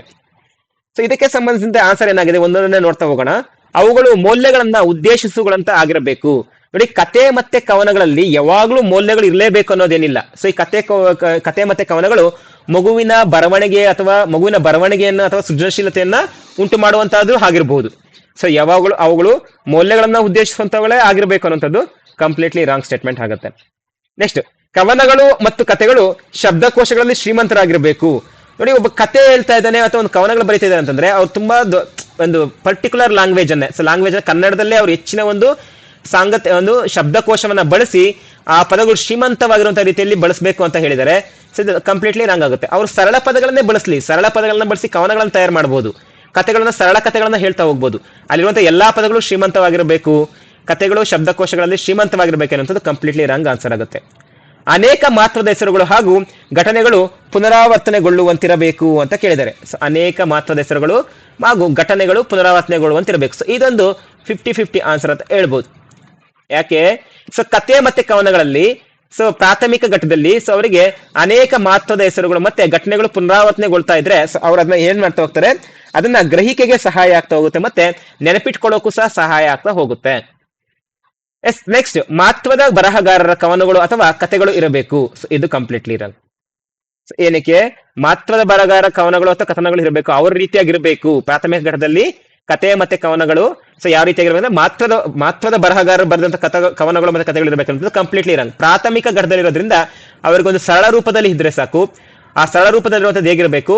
ಸೊ ಇದಕ್ಕೆ ಸಂಬಂಧಿಸಿದಂತೆ ಆನ್ಸರ್ ಏನಾಗಿದೆ ಒಂದೊಂದನ್ನೇ ನೋಡ್ತಾ ಹೋಗೋಣ. ಅವುಗಳು ಮೌಲ್ಯಗಳನ್ನ ಉದ್ದೇಶಿಸುಗಳಂತ ಆಗಿರಬೇಕು. ನೋಡಿ, ಕತೆ ಮತ್ತೆ ಕವನಗಳಲ್ಲಿ ಯಾವಾಗ್ಲೂ ಮೌಲ್ಯಗಳು ಇರಲೇಬೇಕು ಅನ್ನೋದೇನಿಲ್ಲ. ಸೊ ಈ ಕತೆ ಮತ್ತೆ ಕವನಗಳು ಮಗುವಿನ ಬರವಣಿಗೆ ಅಥವಾ ಮಗುವಿನ ಬರವಣಿಗೆಯನ್ನ ಅಥವಾ ಸೃಜನಶೀಲತೆಯನ್ನ ಉಂಟು ಮಾಡುವಂತಹದ್ದು ಆಗಿರಬಹುದು. ಸೊ ಯಾವಾಗಲೂ ಅವುಗಳು ಮೌಲ್ಯಗಳನ್ನ ಉದ್ದೇಶಿಸುವಂತವುಗಳೇ ಆಗಿರ್ಬೇಕು ಅನ್ನೋಂಥದ್ದು ಕಂಪ್ಲೀಟ್ಲಿ ರಾಂಗ್ ಸ್ಟೇಟ್ಮೆಂಟ್ ಆಗುತ್ತೆ. ನೆಕ್ಸ್ಟ್, ಕವನಗಳು ಮತ್ತು ಕಥೆಗಳು ಶಬ್ದಕೋಶಗಳಲ್ಲಿ ಶ್ರೀಮಂತರಾಗಿರ್ಬೇಕು. ನೋಡಿ, ಒಬ್ಬ ಕತೆ ಹೇಳ್ತಾ ಇದ್ದಾನೆ ಅಥವಾ ಒಂದು ಕವನಗಳು ಬರೀತಾ ಇದ್ದಾನೆ ಅಂತಂದ್ರೆ ಅವ್ರು ತುಂಬಾ ಒಂದು ಪರ್ಟಿಕ್ಯುಲರ್ ಲ್ಯಾಂಗ್ವೇಜ್ ಕನ್ನಡದಲ್ಲೇ ಅವ್ರು ಹೆಚ್ಚಿನ ಒಂದು ಶಬ್ದಕೋಶವನ್ನ ಬಳಸಿ ಆ ಪದಗಳು ಶ್ರೀಮಂತವಾಗಿರುವಂತಹ ರೀತಿಯಲ್ಲಿ ಬಳಸಬೇಕು ಅಂತ ಹೇಳಿದರೆ ಸೊ ಇದು ಕಂಪ್ಲೀಟ್ಲಿ ರಾಂಗ್ ಆಗುತ್ತೆ. ಅವರು ಸರಳ ಪದಗಳನ್ನೇ ಬಳಸಲಿ, ಸರಳ ಪದಗಳನ್ನ ಬಳಸಿ ಕವನಗಳನ್ನ ತಯಾರು ಮಾಡಬಹುದು, ಕಥೆಗಳನ್ನ ಸರಳ ಕಥೆಗಳನ್ನ ಹೇಳ್ತಾ ಹೋಗ್ಬೋದು. ಅಲ್ಲಿರುವಂತಹ ಎಲ್ಲಾ ಪದಗಳು ಶ್ರೀಮಂತವಾಗಿರಬೇಕು, ಕಥೆಗಳು ಶಬ್ದಕೋಶಗಳಲ್ಲಿ ಶ್ರೀಮಂತವಾಗಿರ್ಬೇಕನ್ನುವಂಥದ್ದು ಕಂಪ್ಲೀಟ್ಲಿ ರಾಂಗ್ ಆನ್ಸರ್ ಆಗುತ್ತೆ. ಅನೇಕ ಮಾತ್ರದ ಹೆಸರುಗಳು ಹಾಗೂ ಘಟನೆಗಳು ಪುನರಾವರ್ತನೆಗೊಳ್ಳುವಂತಿರಬೇಕು ಅಂತ ಕೇಳಿದ್ದಾರೆ. ಸೊ ಅನೇಕ ಮಾತ್ರದ ಹೆಸರುಗಳು ಹಾಗೂ ಘಟನೆಗಳು ಪುನರಾವರ್ತನೆಗೊಳ್ಳುವಂತಿರಬೇಕು. ಸೊ ಇದೊಂದು 50-50 ಆನ್ಸರ್ ಅಂತ ಹೇಳ್ಬೋದು. ಯಾಕೆ? ಸೊ ಕಥೆ ಮತ್ತೆ ಕವನಗಳಲ್ಲಿ ಸೊ ಪ್ರಾಥಮಿಕ ಘಟ್ಟದಲ್ಲಿ ಸೊ ಅವರಿಗೆ ಅನೇಕ ಮಹತ್ವದ ಹೆಸರುಗಳು ಮತ್ತೆ ಘಟನೆಗಳು ಪುನರಾವರ್ತನೆಗೊಳ್ತಾ ಇದ್ರೆ ಸೊ ಅವ್ರು ಅದನ್ನ ಏನ್ ಮಾಡ್ತಾ ಹೋಗ್ತಾರೆ, ಅದನ್ನ ಗ್ರಹಿಕೆಗೆ ಸಹಾಯ ಆಗ್ತಾ ಹೋಗುತ್ತೆ, ಮತ್ತೆ ನೆನಪಿಟ್ಕೊಳ್ಳೋಕ್ಕೂ ಸಹ ಸಹಾಯ ಆಗ್ತಾ ಹೋಗುತ್ತೆ. ಎಸ್, ನೆಕ್ಸ್ಟ್, ಮಹತ್ವದ ಬರಹಗಾರರ ಕವನಗಳು ಅಥವಾ ಕಥೆಗಳು ಇರಬೇಕು. ಸೊ ಇದು ಕಂಪ್ಲೀಟ್ಲಿ ರಾಂಗ್. ಏನಕ್ಕೆ? ಮಹತ್ವದ ಬರಹಗಾರ ಕವನಗಳು ಅಥವಾ ಕಥನಗಳು ಇರಬೇಕು, ಅವ್ರ ರೀತಿಯಾಗಿರ್ಬೇಕು. ಪ್ರಾಥಮಿಕ ಘಟ್ಟದಲ್ಲಿ ಕಥೆ ಮತ್ತೆ ಕವನಗಳು ಸೊ ಯಾವ ರೀತಿಯಾಗಿರ್ಬೇಕು, ಮಹತ್ವದ ಬರಹಗಾರರು ಬರೆದಂತ ಕವನಗಳು ಮತ್ತೆ ಕಥೆಗಳು ಇರಬೇಕಂತ ಕಂಪ್ಲೀಟ್ಲಿ ರಾಂಗ್. ಪ್ರಾಥಮಿಕ ಘಟ್ಟದಲ್ಲಿ ಇರೋದ್ರಿಂದ ಅವ್ರಿಗೊಂದು ಸರಳ ರೂಪದಲ್ಲಿ ಇದ್ರೆ ಸಾಕು. ಆ ಸರಳ ರೂಪದಲ್ಲಿರುವಂತದ್ದು ಹೇಗಿರಬೇಕು,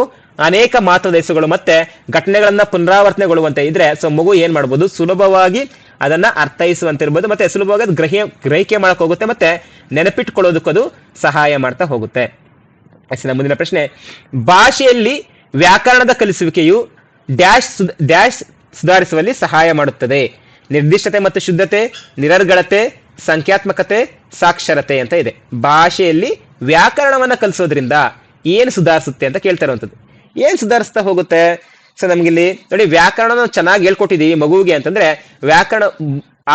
ಅನೇಕ ಮಹತ್ವದ ಹೆಸರುಗಳು ಮತ್ತೆ ಘಟನೆಗಳನ್ನ ಪುನರಾವರ್ತನೆಗೊಳ್ಳುವಂತೆ ಇದ್ರೆ ಸೊ ಮಗು ಏನ್ ಮಾಡ್ಬೋದು, ಸುಲಭವಾಗಿ ಅದನ್ನ ಅರ್ಥೈಸುವಂತಿರ್ಬೋದು, ಮತ್ತೆ ಸುಲಭವಾಗಿ ಅದು ಗ್ರಹಿಕೆ ಮಾಡಕ್ ಹೋಗುತ್ತೆ, ಮತ್ತೆ ನೆನಪಿಟ್ಕೊಳ್ಳೋದಕ್ಕದು ಸಹಾಯ ಮಾಡ್ತಾ ಹೋಗುತ್ತೆ. ಮುಂದಿನ ಪ್ರಶ್ನೆ, ಭಾಷೆಯಲ್ಲಿ ವ್ಯಾಕರಣದ ಕಲಿಸುವಿಕೆಯು ಡ್ಯಾಶ್ ಸುಧಾರಿಸುವಲ್ಲಿ ಸಹಾಯ ಮಾಡುತ್ತದೆ. ನಿರ್ದಿಷ್ಟತೆ ಮತ್ತು ಶುದ್ಧತೆ, ನಿರರ್ಗಳತೆ, ಸಂಖ್ಯಾತ್ಮಕತೆ, ಸಾಕ್ಷರತೆ ಅಂತ ಇದೆ. ಭಾಷೆಯಲ್ಲಿ ವ್ಯಾಕರಣವನ್ನ ಕಲಿಸೋದ್ರಿಂದ ಏನ್ ಸುಧಾರಿಸುತ್ತೆ ಅಂತ ಕೇಳ್ತಾ ಇರುವಂತದ್ದು. ಏನ್ ಸುಧಾರಿಸ್ತಾ ಹೋಗುತ್ತೆ? ಸೊ ನಮ್ಗಿಲ್ಲಿ ನೋಡಿ, ವ್ಯಾಕರಣ ಚೆನ್ನಾಗಿ ಹೇಳ್ಕೊಟ್ಟಿದೀವಿ ಮಗುವಿಗೆ ಅಂತಂದ್ರೆ ವ್ಯಾಕರಣ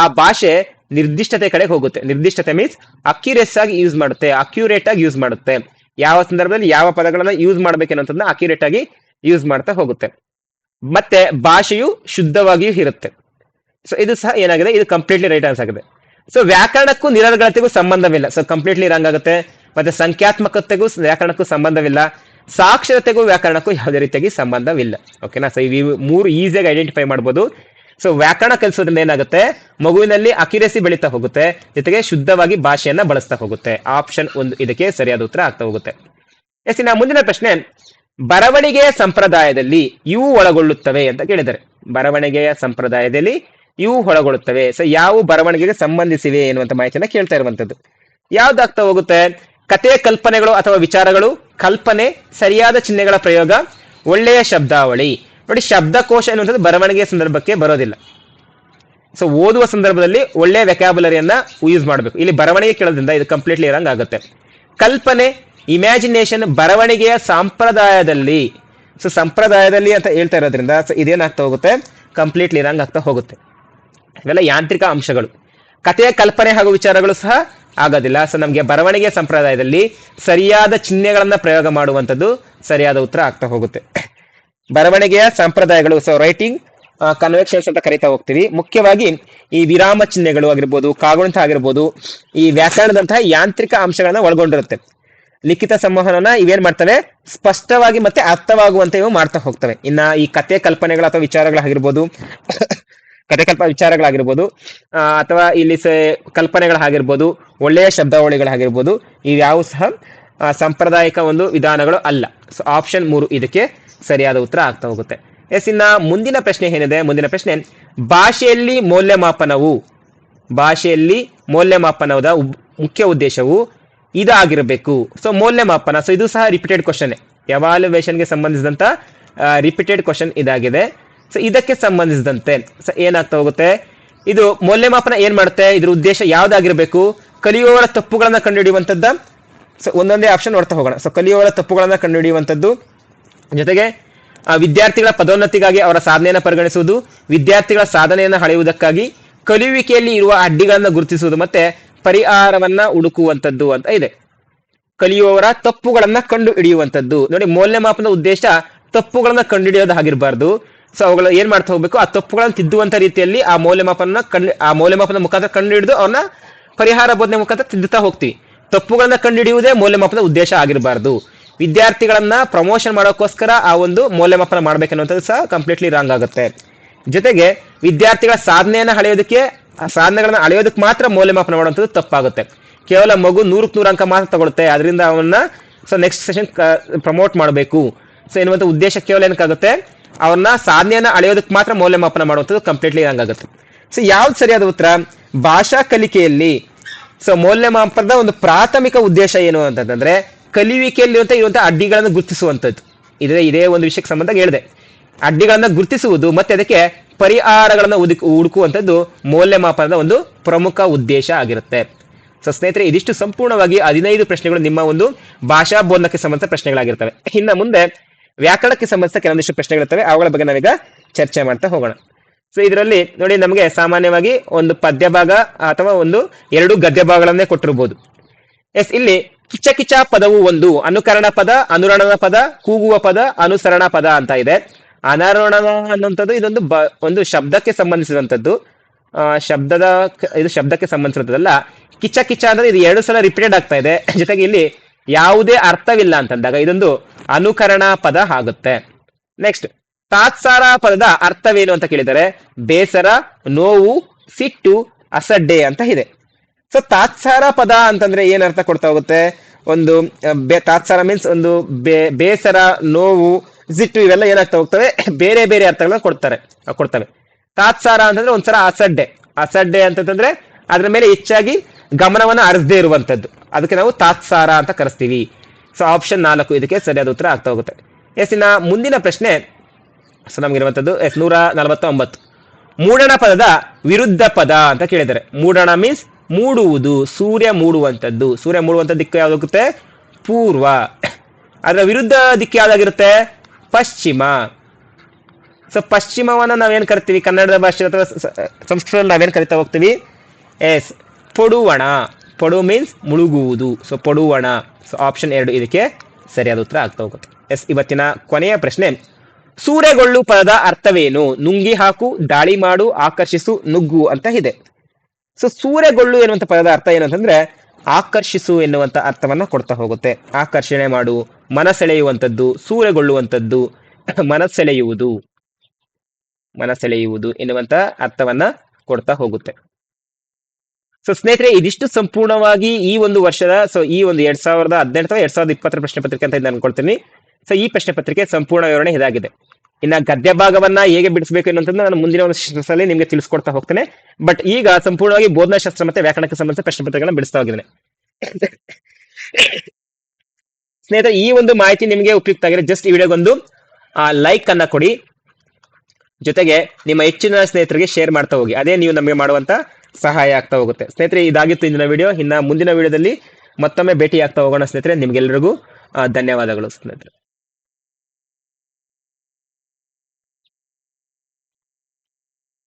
ಆ ಭಾಷೆ ನಿರ್ದಿಷ್ಟತೆ ಕಡೆಗೆ ಹೋಗುತ್ತೆ. ನಿರ್ದಿಷ್ಟತೆ ಮೀನ್ಸ್ ಅಕ್ಯುರೇಸ್ ಆಗಿ ಯೂಸ್ ಮಾಡುತ್ತೆ, ಅಕ್ಯುರೇಟ್ ಆಗಿ ಯೂಸ್ ಮಾಡುತ್ತೆ. ಯಾವ ಸಂದರ್ಭದಲ್ಲಿ ಯಾವ ಪದಗಳನ್ನ ಯೂಸ್ ಮಾಡ್ಬೇಕನ್ನೋದನ್ನ ಅಕ್ಯುರೇಟ್ ಆಗಿ ಯೂಸ್ ಮಾಡ್ತಾ ಹೋಗುತ್ತೆ. ಮತ್ತೆ ಭಾಷೆಯು ಶುದ್ಧವಾಗಿಯೂ ಇರುತ್ತೆ. ಸೊ ಇದು ಸಹ ಏನಾಗಿದೆ, ಇದು ಕಂಪ್ಲೀಟ್ಲಿ ರೈಟ್ ಆನ್ಸರ್ ಆಗಿದೆ. ಸೊ ವ್ಯಾಕರಣಕ್ಕೂ ನಿರರ್ಗಳತೆಗೂ ಸಂಬಂಧವಿಲ್ಲ, ಸೊ ಕಂಪ್ಲೀಟ್ಲಿ ರಾಂಗ್ ಆಗುತ್ತೆ. ಮತ್ತೆ ಸಂಖ್ಯಾತ್ಮಕತೆಗೂ ವ್ಯಾಕರಣಕ್ಕೂ ಸಂಬಂಧವಿಲ್ಲ, ಸಾಕ್ಷರತೆಗೂ ವ್ಯಾಕರಣಕ್ಕೂ ಯಾವುದೇ ರೀತಿಯಾಗಿ ಸಂಬಂಧವಿಲ್ಲ. ಓಕೆನಾ? ಸೊ ಇವು ಮೂರು ಈಸಿಯಾಗಿ ಐಡೆಂಟಿಫೈ ಮಾಡ್ಬೋದು. ಸೊ ವ್ಯಾಕರಣ ಕಲಿಸೋದ್ರಿಂದ ಏನಾಗುತ್ತೆ, ಮಗುವಿನಲ್ಲಿ ಅಕ್ಯುರೇಸಿ ಬೆಳೀತಾ ಹೋಗುತ್ತೆ, ಜೊತೆಗೆ ಶುದ್ಧವಾಗಿ ಭಾಷೆಯನ್ನ ಬಳಸ್ತಾ ಹೋಗುತ್ತೆ. ಆಪ್ಷನ್ 1 ಇದಕ್ಕೆ ಸರಿಯಾದ ಉತ್ತರ ಆಗ್ತಾ ಹೋಗುತ್ತೆ. ಎಸ್, ಇನ್ನು ಮುಂದಿನ ಪ್ರಶ್ನೆ, ಬರವಣಿಗೆಯ ಸಂಪ್ರದಾಯದಲ್ಲಿ ಇವು ಒಳಗೊಳ್ಳುತ್ತವೆ ಅಂತ ಕೇಳಿದ್ದಾರೆ. ಬರವಣಿಗೆಯ ಸಂಪ್ರದಾಯದಲ್ಲಿ ಇವು ಒಳಗೊಳ್ಳುತ್ತವೆ. ಸೊ ಯಾವ ಬರವಣಿಗೆಗೆ ಸಂಬಂಧಿಸಿವೆ ಎನ್ನುವಂತ ಮಾಹಿತಿಯನ್ನ ಕೇಳ್ತಾ ಇರುವಂತದ್ದು. ಯಾವ್ದಾಗ್ತಾ ಹೋಗುತ್ತೆ? ಕಥೆ, ಕಲ್ಪನೆಗಳು ಅಥವಾ ವಿಚಾರಗಳು, ಕಲ್ಪನೆ, ಸರಿಯಾದ ಚಿಹ್ನೆಗಳ ಪ್ರಯೋಗ, ಒಳ್ಳೆಯ ಶಬ್ದಾವಳಿ. ನೋಡಿ, ಶಬ್ದಕೋಶ ಎನ್ನುವಂಥದ್ದು ಬರವಣಿಗೆಯ ಸಂದರ್ಭಕ್ಕೆ ಬರೋದಿಲ್ಲ. ಸೊ ಓದುವ ಸಂದರ್ಭದಲ್ಲಿ ಒಳ್ಳೆಯ ವ್ಯಾಕ್ಯಾಬುಲರಿಯನ್ನ ಯೂಸ್ ಮಾಡಬೇಕು. ಇಲ್ಲಿ ಬರವಣಿಗೆ ಕೇಳೋದ್ರಿಂದ ಇದು ಕಂಪ್ಲೀಟ್ಲಿ ರಾಂಗ್ ಆಗುತ್ತೆ. ಕಲ್ಪನೆ, ಇಮ್ಯಾಜಿನೇಷನ್ ಬರವಣಿಗೆಯ ಸಂಪ್ರದಾಯದಲ್ಲಿ, ಸೊ ಸಂಪ್ರದಾಯದಲ್ಲಿ ಅಂತ ಹೇಳ್ತಾ ಇರೋದ್ರಿಂದ ಸೊ ಇದೇನಾಗ್ತಾ ಹೋಗುತ್ತೆ, ಕಂಪ್ಲೀಟ್ಲಿ ರಾಂಗ್ ಆಗ್ತಾ ಹೋಗುತ್ತೆ. ಇವೆಲ್ಲ ಯಾಂತ್ರಿಕ ಅಂಶಗಳು. ಕಥೆಯ ಕಲ್ಪನೆ ಹಾಗೂ ವಿಚಾರಗಳು ಸಹ ಆಗೋದಿಲ್ಲ. ಸೊ ನಮಗೆ ಬರವಣಿಗೆಯ ಸಂಪ್ರದಾಯದಲ್ಲಿ ಸರಿಯಾದ ಚಿಹ್ನೆಗಳನ್ನ ಪ್ರಯೋಗ ಮಾಡುವಂಥದ್ದು ಸರಿಯಾದ ಉತ್ತರ ಆಗ್ತಾ ಹೋಗುತ್ತೆ. ಬರವಣಿಗೆಯ ಸಂಪ್ರದಾಯಗಳು, ಸೊ ರೈಟಿಂಗ್ ಕನ್ವೆನ್ಷನ್ಸ್ ಅಂತ ಕರಿತಾ ಹೋಗ್ತೀವಿ. ಮುಖ್ಯವಾಗಿ ಈ ವಿರಾಮ ಚಿಹ್ನೆಗಳು ಆಗಿರ್ಬೋದು, ಕಾಗುಣಿತ ಆಗಿರ್ಬೋದು, ಈ ವ್ಯಾಕರಣದಂತಹ ಯಾಂತ್ರಿಕ ಅಂಶಗಳನ್ನ ಒಳಗೊಂಡಿರುತ್ತೆ. ಲಿಖಿತ ಸಂವಹನನ ಇವೇನ್ ಮಾಡ್ತವೆ, ಸ್ಪಷ್ಟವಾಗಿ ಮತ್ತೆ ಅರ್ಥವಾಗುವಂತೆ ಇವು ಮಾಡ್ತಾ ಹೋಗ್ತವೆ. ಇನ್ನ ಈ ಕಥೆ ಕಲ್ಪನೆಗಳು ಅಥವಾ ವಿಚಾರಗಳಾಗಿರ್ಬೋದು ಕಥೆ ವಿಚಾರಗಳಾಗಿರ್ಬೋದು ಅಥವಾ ಇಲ್ಲಿ ಕಲ್ಪನೆಗಳಾಗಿರ್ಬೋದು, ಒಳ್ಳೆಯ ಶಬ್ದಾವಳಿಗಳಾಗಿರ್ಬೋದು, ಇವ್ಯಾವು ಸಹ ಸಾಂಪ್ರದಾಯಿಕ ಒಂದು ವಿಧಾನಗಳು ಅಲ್ಲ. ಸೊ ಆಪ್ಷನ್ 3 ಇದಕ್ಕೆ ಸರಿಯಾದ ಉತ್ತರ ಆಗ್ತಾ ಹೋಗುತ್ತೆ. ಎಸ್, ಇನ್ನ ಮುಂದಿನ ಪ್ರಶ್ನೆ ಏನಿದೆ, ಮುಂದಿನ ಪ್ರಶ್ನೆ, ಭಾಷೆಯಲ್ಲಿ ಮೌಲ್ಯಮಾಪನದ ಮುಖ್ಯ ಉದ್ದೇಶವು ಇದಾಗಿರಬೇಕು. ಸೊ ಮೌಲ್ಯಮಾಪನ, ಸೊ ಇದು ಸಹ ರಿಪೀಟೆಡ್ ಕ್ವಶನ್, ಎವಾಲ್ಯುವೇಷನ್ಗೆ ಸಂಬಂಧಿಸಿದಂತ ರಿಪೀಟೆಡ್ ಕ್ವಶನ್ ಇದಾಗಿದೆ. ಸೊ ಇದಕ್ಕೆ ಸಂಬಂಧಿಸಿದಂತೆ ಸೊ ಏನಾಗ್ತಾ ಹೋಗುತ್ತೆ, ಇದು ಮೌಲ್ಯಮಾಪನ ಏನ್ ಮಾಡುತ್ತೆ, ಇದ್ರ ಉದ್ದೇಶ ಯಾವ್ದಾಗಿರ್ಬೇಕು, ಕಲಿಯುವವರ ತಪ್ಪುಗಳನ್ನ ಕಂಡುಹಿಡಿಯುವಂತದ್ದ. ಸೊ ಒಂದೊಂದೇ ಆಪ್ಷನ್ ನೋಡ್ತಾ ಹೋಗೋಣ. ಸೊ ಕಲಿಯುವವರ ತಪ್ಪುಗಳನ್ನ ಕಂಡುಹಿಡಿಯುವಂತದ್ದು, ಜೊತೆಗೆ ವಿದ್ಯಾರ್ಥಿಗಳ ಪದೋನ್ನತಿಗಾಗಿ ಅವರ ಸಾಧನೆಯನ್ನು ಪರಿಗಣಿಸುವುದು, ವಿದ್ಯಾರ್ಥಿಗಳ ಸಾಧನೆಯನ್ನು ಅಳೆಯುವುದಕ್ಕಾಗಿ ಕಲಿಯುವಿಕೆಯಲ್ಲಿ ಇರುವ ಅಡ್ಡಿಗಳನ್ನ ಗುರುತಿಸುವುದು, ಮತ್ತೆ ಪರಿಹಾರವನ್ನ ಹುಡುಕುವಂತದ್ದು ಅಂತ ಇದೆ. ಕಲಿಯುವವರ ತಪ್ಪುಗಳನ್ನ ಕಂಡು ಹಿಡಿಯುವಂತದ್ದು. ನೋಡಿ, ಮೌಲ್ಯಮಾಪನದ ಉದ್ದೇಶ ತಪ್ಪುಗಳನ್ನ ಕಂಡು ಹಿಡಿಯೋದು ಆಗಿರಬಾರ್ದು. ಸೊ ಅವುಗಳ ಏನ್ ಮಾಡ್ತಾ ಹೋಗ್ಬೇಕು, ಆ ತಪ್ಪುಗಳನ್ನು ತಿದ್ದುವಂತ ರೀತಿಯಲ್ಲಿ ಆ ಮೌಲ್ಯಮಾಪನ ಮುಖಾಂತರ ಕಂಡು ಹಿಡಿದು ಅವನ್ನ ಪರಿಹಾರ ಬೋಧನೆ ಮುಖಾಂತರ ತಿದ್ದುತ್ತಾ ಹೋಗ್ತೀವಿ. ತಪ್ಪುಗಳನ್ನ ಕಂಡು ಹಿಡಿಯುವುದೇ ಮೌಲ್ಯಮಾಪನದ ಉದ್ದೇಶ ಆಗಿರಬಾರ್ದು. ವಿದ್ಯಾರ್ಥಿಗಳನ್ನ ಪ್ರಮೋಷನ್ ಮಾಡೋಕ್ಕೋಸ್ಕರ ಆ ಒಂದು ಮೌಲ್ಯಮಾಪನ ಮಾಡ್ಬೇಕನ್ನುವಂಥದ್ದು ಸಹ ಕಂಪ್ಲೀಟ್ಲಿ ರಾಂಗ್ ಆಗುತ್ತೆ. ಜೊತೆಗೆ ವಿದ್ಯಾರ್ಥಿಗಳ ಸಾಧನೆಗಳನ್ನ ಅಳೆಯೋದಕ್ಕೆ ಮಾತ್ರ ಮೌಲ್ಯಮಾಪನ ಮಾಡುವಂಥದ್ದು ತಪ್ಪಾಗುತ್ತೆ. ಕೇವಲ ಮಗು 100ಕ್ಕೆ 100 ಅಂಕ ಮಾತ್ರ ತಗೊಳುತ್ತೆ, ಅದರಿಂದ ಅವನ್ನ ಸೊ ನೆಕ್ಸ್ಟ್ ಸೆಷನ್ ಪ್ರಮೋಟ್ ಮಾಡಬೇಕು ಸೊ ಎನ್ನುವಂಥ ಉದ್ದೇಶ ಕೇವಲ ಏನಕ್ಕಾಗುತ್ತೆ, ಅವ್ರನ್ನ ಸಾಧನೆಯನ್ನ ಅಳೆಯೋದಕ್ಕೆ ಮಾತ್ರ ಮೌಲ್ಯಮಾಪನ ಮಾಡುವಂಥದ್ದು ಕಂಪ್ಲೀಟ್ಲಿ ರಾಂಗ್ ಆಗುತ್ತೆ. ಸೊ ಯಾವ್ದು ಸರಿಯಾದ ಉತ್ತರ, ಭಾಷಾ ಕಲಿಕೆಯಲ್ಲಿ ಸೊ ಮೌಲ್ಯಮಾಪನದ ಒಂದು ಪ್ರಾಥಮಿಕ ಉದ್ದೇಶ ಏನು ಅಂತಂದ್ರೆ ಕಲಿಯುವಿಕೆಯಲ್ಲಿ ಇರುವಂತಹ ಅಡ್ಡಿಗಳನ್ನು ಗುರುತಿಸುವಂತದ್ದು. ಇದೇ ಒಂದು ವಿಷಯಕ್ಕೆ ಸಂಬಂಧ ಹೇಳಿದೆ. ಅಡ್ಡಿಗಳನ್ನ ಗುರುತಿಸುವುದು ಮತ್ತೆ ಅದಕ್ಕೆ ಪರಿಹಾರಗಳನ್ನ ಹುಡುಕುವಂಥದ್ದು ಮೌಲ್ಯಮಾಪನದ ಒಂದು ಪ್ರಮುಖ ಉದ್ದೇಶ ಆಗಿರುತ್ತೆ. ಸೊ ಸ್ನೇಹಿತರೆ, ಇದಿಷ್ಟು ಸಂಪೂರ್ಣವಾಗಿ 15 ಪ್ರಶ್ನೆಗಳು ನಿಮ್ಮ ಒಂದು ಭಾಷಾ ಬೋಧನಕ್ಕೆ ಸಂಬಂಧಿಸಿದ ಪ್ರಶ್ನೆಗಳಾಗಿರ್ತವೆ. ಇನ್ನ ಮುಂದೆ ವ್ಯಾಕರಣಕ್ಕೆ ಸಂಬಂಧಿಸಿದ ಕೆಲವೊಂದಿಷ್ಟು ಪ್ರಶ್ನೆಗಳಿರ್ತವೆ, ಅವುಗಳ ಬಗ್ಗೆ ನಾವೀಗ ಚರ್ಚೆ ಮಾಡ್ತಾ ಹೋಗೋಣ. ಸೊ ಇದರಲ್ಲಿ ನೋಡಿ, ನಮಗೆ ಸಾಮಾನ್ಯವಾಗಿ ಒಂದು ಪದ್ಯ ಭಾಗ ಅಥವಾ ಒಂದು 2 ಗದ್ಯ ಭಾಗಗಳನ್ನೇ ಕೊಟ್ಟಿರ್ಬೋದು. ಇಲ್ಲಿ ಕಿಚ ಕಿಚ ಪದವು ಒಂದು ಅನುಕರಣ ಪದ, ಅನುರಣನ ಪದ, ಕೂಗುವ ಪದ, ಅನುಸರಣ ಪದ ಅಂತ ಇದೆ. ಅನಾರೋಹಣ ಅನ್ನುವಂಥದ್ದು ಇದೊಂದು ಒಂದು ಶಬ್ದಕ್ಕೆ ಸಂಬಂಧಿಸಿದಂಥದ್ದು. ಇದು ಶಬ್ದಕ್ಕೆ ಸಂಬಂಧಿಸಿರೋದಲ್ಲ. ಕಿಚ ಕಿಚ ಅಂದ್ರೆ ಇದು 2 ಸಲ ರಿಪೀಟೆಡ್ ಆಗ್ತಾ ಇದೆ, ಜೊತೆಗೆ ಇಲ್ಲಿ ಯಾವುದೇ ಅರ್ಥವಿಲ್ಲ ಅಂತಂದಾಗ ಇದೊಂದು ಅನುಕರಣ ಪದ ಆಗುತ್ತೆ. ನೆಕ್ಸ್ಟ್, ತಾತ್ಸಾರ ಪದದ ಅರ್ಥವೇನು ಅಂತ ಕೇಳಿದರೆ ಬೇಸರ, ನೋವು, ಸಿಟ್ಟು, ಅಸಡ್ಡೆ ಅಂತ ಇದೆ. ಸೊ ತಾತ್ಸಾರ ಪದ ಅಂತಂದ್ರೆ ಏನ್ ಅರ್ಥ ಕೊಡ್ತಾ ಹೋಗುತ್ತೆ? ಒಂದು ತಾತ್ಸಾರ ಮೀನ್ಸ್ ಒಂದು ಬೇಸರ, ನೋವು, ಸಿಟ್ಟು ಇವೆಲ್ಲ ಏನಾಗ್ತಾ ಹೋಗ್ತವೆ, ಬೇರೆ ಬೇರೆ ಅರ್ಥಗಳನ್ನ ಕೊಡ್ತವೆ. ತಾತ್ಸಾರ ಅಂತಂದ್ರೆ ಒಂದ್ಸಲ ಅಸಡ್ಡೆ ಅಂತಂದ್ರೆ ಅದ್ರ ಮೇಲೆ ಹೆಚ್ಚಾಗಿ ಗಮನವನ್ನ ಹರಿಸದೇ ಇರುವಂತದ್ದು, ಅದಕ್ಕೆ ನಾವು ತಾತ್ಸಾರ ಅಂತ ಕರೆಸ್ತೀವಿ. ಸೊ ಆಪ್ಷನ್ 4 ಇದಕ್ಕೆ ಸರಿಯಾದ ಉತ್ತರ ಆಗ್ತಾ ಹೋಗುತ್ತೆ. ಇನ್ನ ಮುಂದಿನ ಪ್ರಶ್ನೆ ಸೊ ನಮ್ಗಿರುವಂತದ್ದು 149. ಮೂಡಣ ಪದದ ವಿರುದ್ಧ ಪದ ಅಂತ ಕೇಳಿದ್ದಾರೆ. ಮೂಡಣ ಮೀನ್ಸ್ ಮೂಡುವುದು, ಸೂರ್ಯ ಮೂಡುವಂಥದ್ದು. ಸೂರ್ಯ ಮೂಡುವಂತ ದಿಕ್ಕು ಯಾವ್ದಾಗುತ್ತೆ? ಪೂರ್ವ. ಅದರ ವಿರುದ್ಧ ದಿಕ್ಕು ಯಾವ್ದಾಗಿರುತ್ತೆ? ಪಶ್ಚಿಮ. ಸೊ ಪಶ್ಚಿಮವನ್ನ ನಾವೇನ್ ಕರಿತೀವಿ ಕನ್ನಡದ ಭಾಷೆ ಅಥವಾ ಸಂಸ್ಕೃತದಲ್ಲಿ ನಾವೇನ್ ಕರಿತಾ ಹೋಗ್ತೀವಿ? ಪೊಡುವಣ. ಪೊಡು ಮೀನ್ಸ್ ಮುಳುಗುವುದು. ಸೊ ಪೊಡುವಣ. ಸೊ ಆಪ್ಷನ್ 2 ಇದಕ್ಕೆ ಸರಿಯಾದ ಉತ್ತರ ಆಗ್ತಾ ಹೋಗುತ್ತೆ. ಇವತ್ತಿನ ಕೊನೆಯ ಪ್ರಶ್ನೆ, ಸೂರೆಗೊಳ್ಳು ಪದದ ಅರ್ಥವೇನು? ನುಂಗಿ ಹಾಕು, ದಾಳಿ ಮಾಡು, ಆಕರ್ಷಿಸು, ನುಗ್ಗು ಅಂತ ಇದೆ. ಸೊ ಸೂರೆಗೊಳ್ಳು ಎನ್ನುವಂತ ಪದದ ಅರ್ಥ ಏನಂತಂದ್ರೆ ಆಕರ್ಷಿಸು ಎನ್ನುವಂತ ಅರ್ಥವನ್ನ ಕೊಡ್ತಾ ಹೋಗುತ್ತೆ. ಆಕರ್ಷಣೆ ಮಾಡು, ಮನಸೆಳೆಯುವಂಥದ್ದು, ಸೂರೆಗೊಳ್ಳುವಂಥದ್ದು, ಮನಸ್ಸೆಳೆಯುವುದು ಎನ್ನುವಂತ ಅರ್ಥವನ್ನ ಕೊಡ್ತಾ ಹೋಗುತ್ತೆ. ಸೊ ಸ್ನೇಹಿತರೆ, ಇದಿಷ್ಟು ಸಂಪೂರ್ಣವಾಗಿ ಈ ಒಂದು ವರ್ಷದ ಈ ಒಂದು 2018 ಅಥವಾ 2020 ಪ್ರಶ್ನೆ ಪತ್ರಿಕೆ ಅಂತ ಅನ್ಕೊಳ್ತೀನಿ. ಸೊ ಈ ಪ್ರಶ್ನೆ ಪತ್ರಿಕೆ ಸಂಪೂರ್ಣ ವಿವರಣೆ ಇದಾಗಿದೆ. ಇನ್ನ ಗದ್ಯ ಭಾಗವನ್ನ ಹೇಗೆ ಬಿಡಿಸಬೇಕು ಎನ್ನುವಂಥದ್ದು ನಾನು ಮುಂದಿನ ಒಂದು ಸೆಷನ್ಸಲ್ಲಿ ನಿಮ್ಗೆ ತಿಳಿಸ್ಕೊಡ್ತಾ ಹೋಗ್ತೇನೆ. ಬಟ್ ಈಗ ಸಂಪೂರ್ಣವಾಗಿ ಬೋಧನಾಶಾಸ್ತ್ರ ಮತ್ತೆ ವ್ಯಾಕರಣಕ್ಕೆ ಸಂಬಂಧಿಸಿದ ಪ್ರಶ್ನೆ ಪತ್ರಿಕೆಗಳನ್ನ ಬಿಡಿಸ್ತಾ ಹೋಗಿದ್ದೇನೆ. ಸ್ನೇಹಿತರೆ, ಈ ಒಂದು ಮಾಹಿತಿ ನಿಮಗೆ ಉಪಯುಕ್ತ ಆಗಿದೆ, ಜಸ್ಟ್ ಈ ವಿಡಿಯೋಗೊಂದು ಲೈಕ್ ಅನ್ನ ಕೊಡಿ, ಜೊತೆಗೆ ನಿಮ್ಮ ಹೆಚ್ಚಿನ ಸ್ನೇಹಿತರಿಗೆ ಶೇರ್ ಮಾಡ್ತಾ ಹೋಗಿ. ಅದೇ ನೀವು ನಮಗೆ ಮಾಡುವಂತ ಸಹಾಯ ಆಗ್ತಾ ಹೋಗುತ್ತೆ. ಸ್ನೇಹಿತರೆ, ಇದಾಗಿತ್ತು ಇಂದಿನ ವಿಡಿಯೋ. ಇನ್ನ ಮುಂದಿನ ವಿಡಿಯೋದಲ್ಲಿ ಮತ್ತೊಮ್ಮೆ ಭೇಟಿ ಆಗ್ತಾ ಹೋಗೋಣ ಸ್ನೇಹಿತರೆ. ನಿಮ್ಗೆಲ್ಲರಿಗೂ ಧನ್ಯವಾದಗಳು ಸ್ನೇಹಿತರೆ.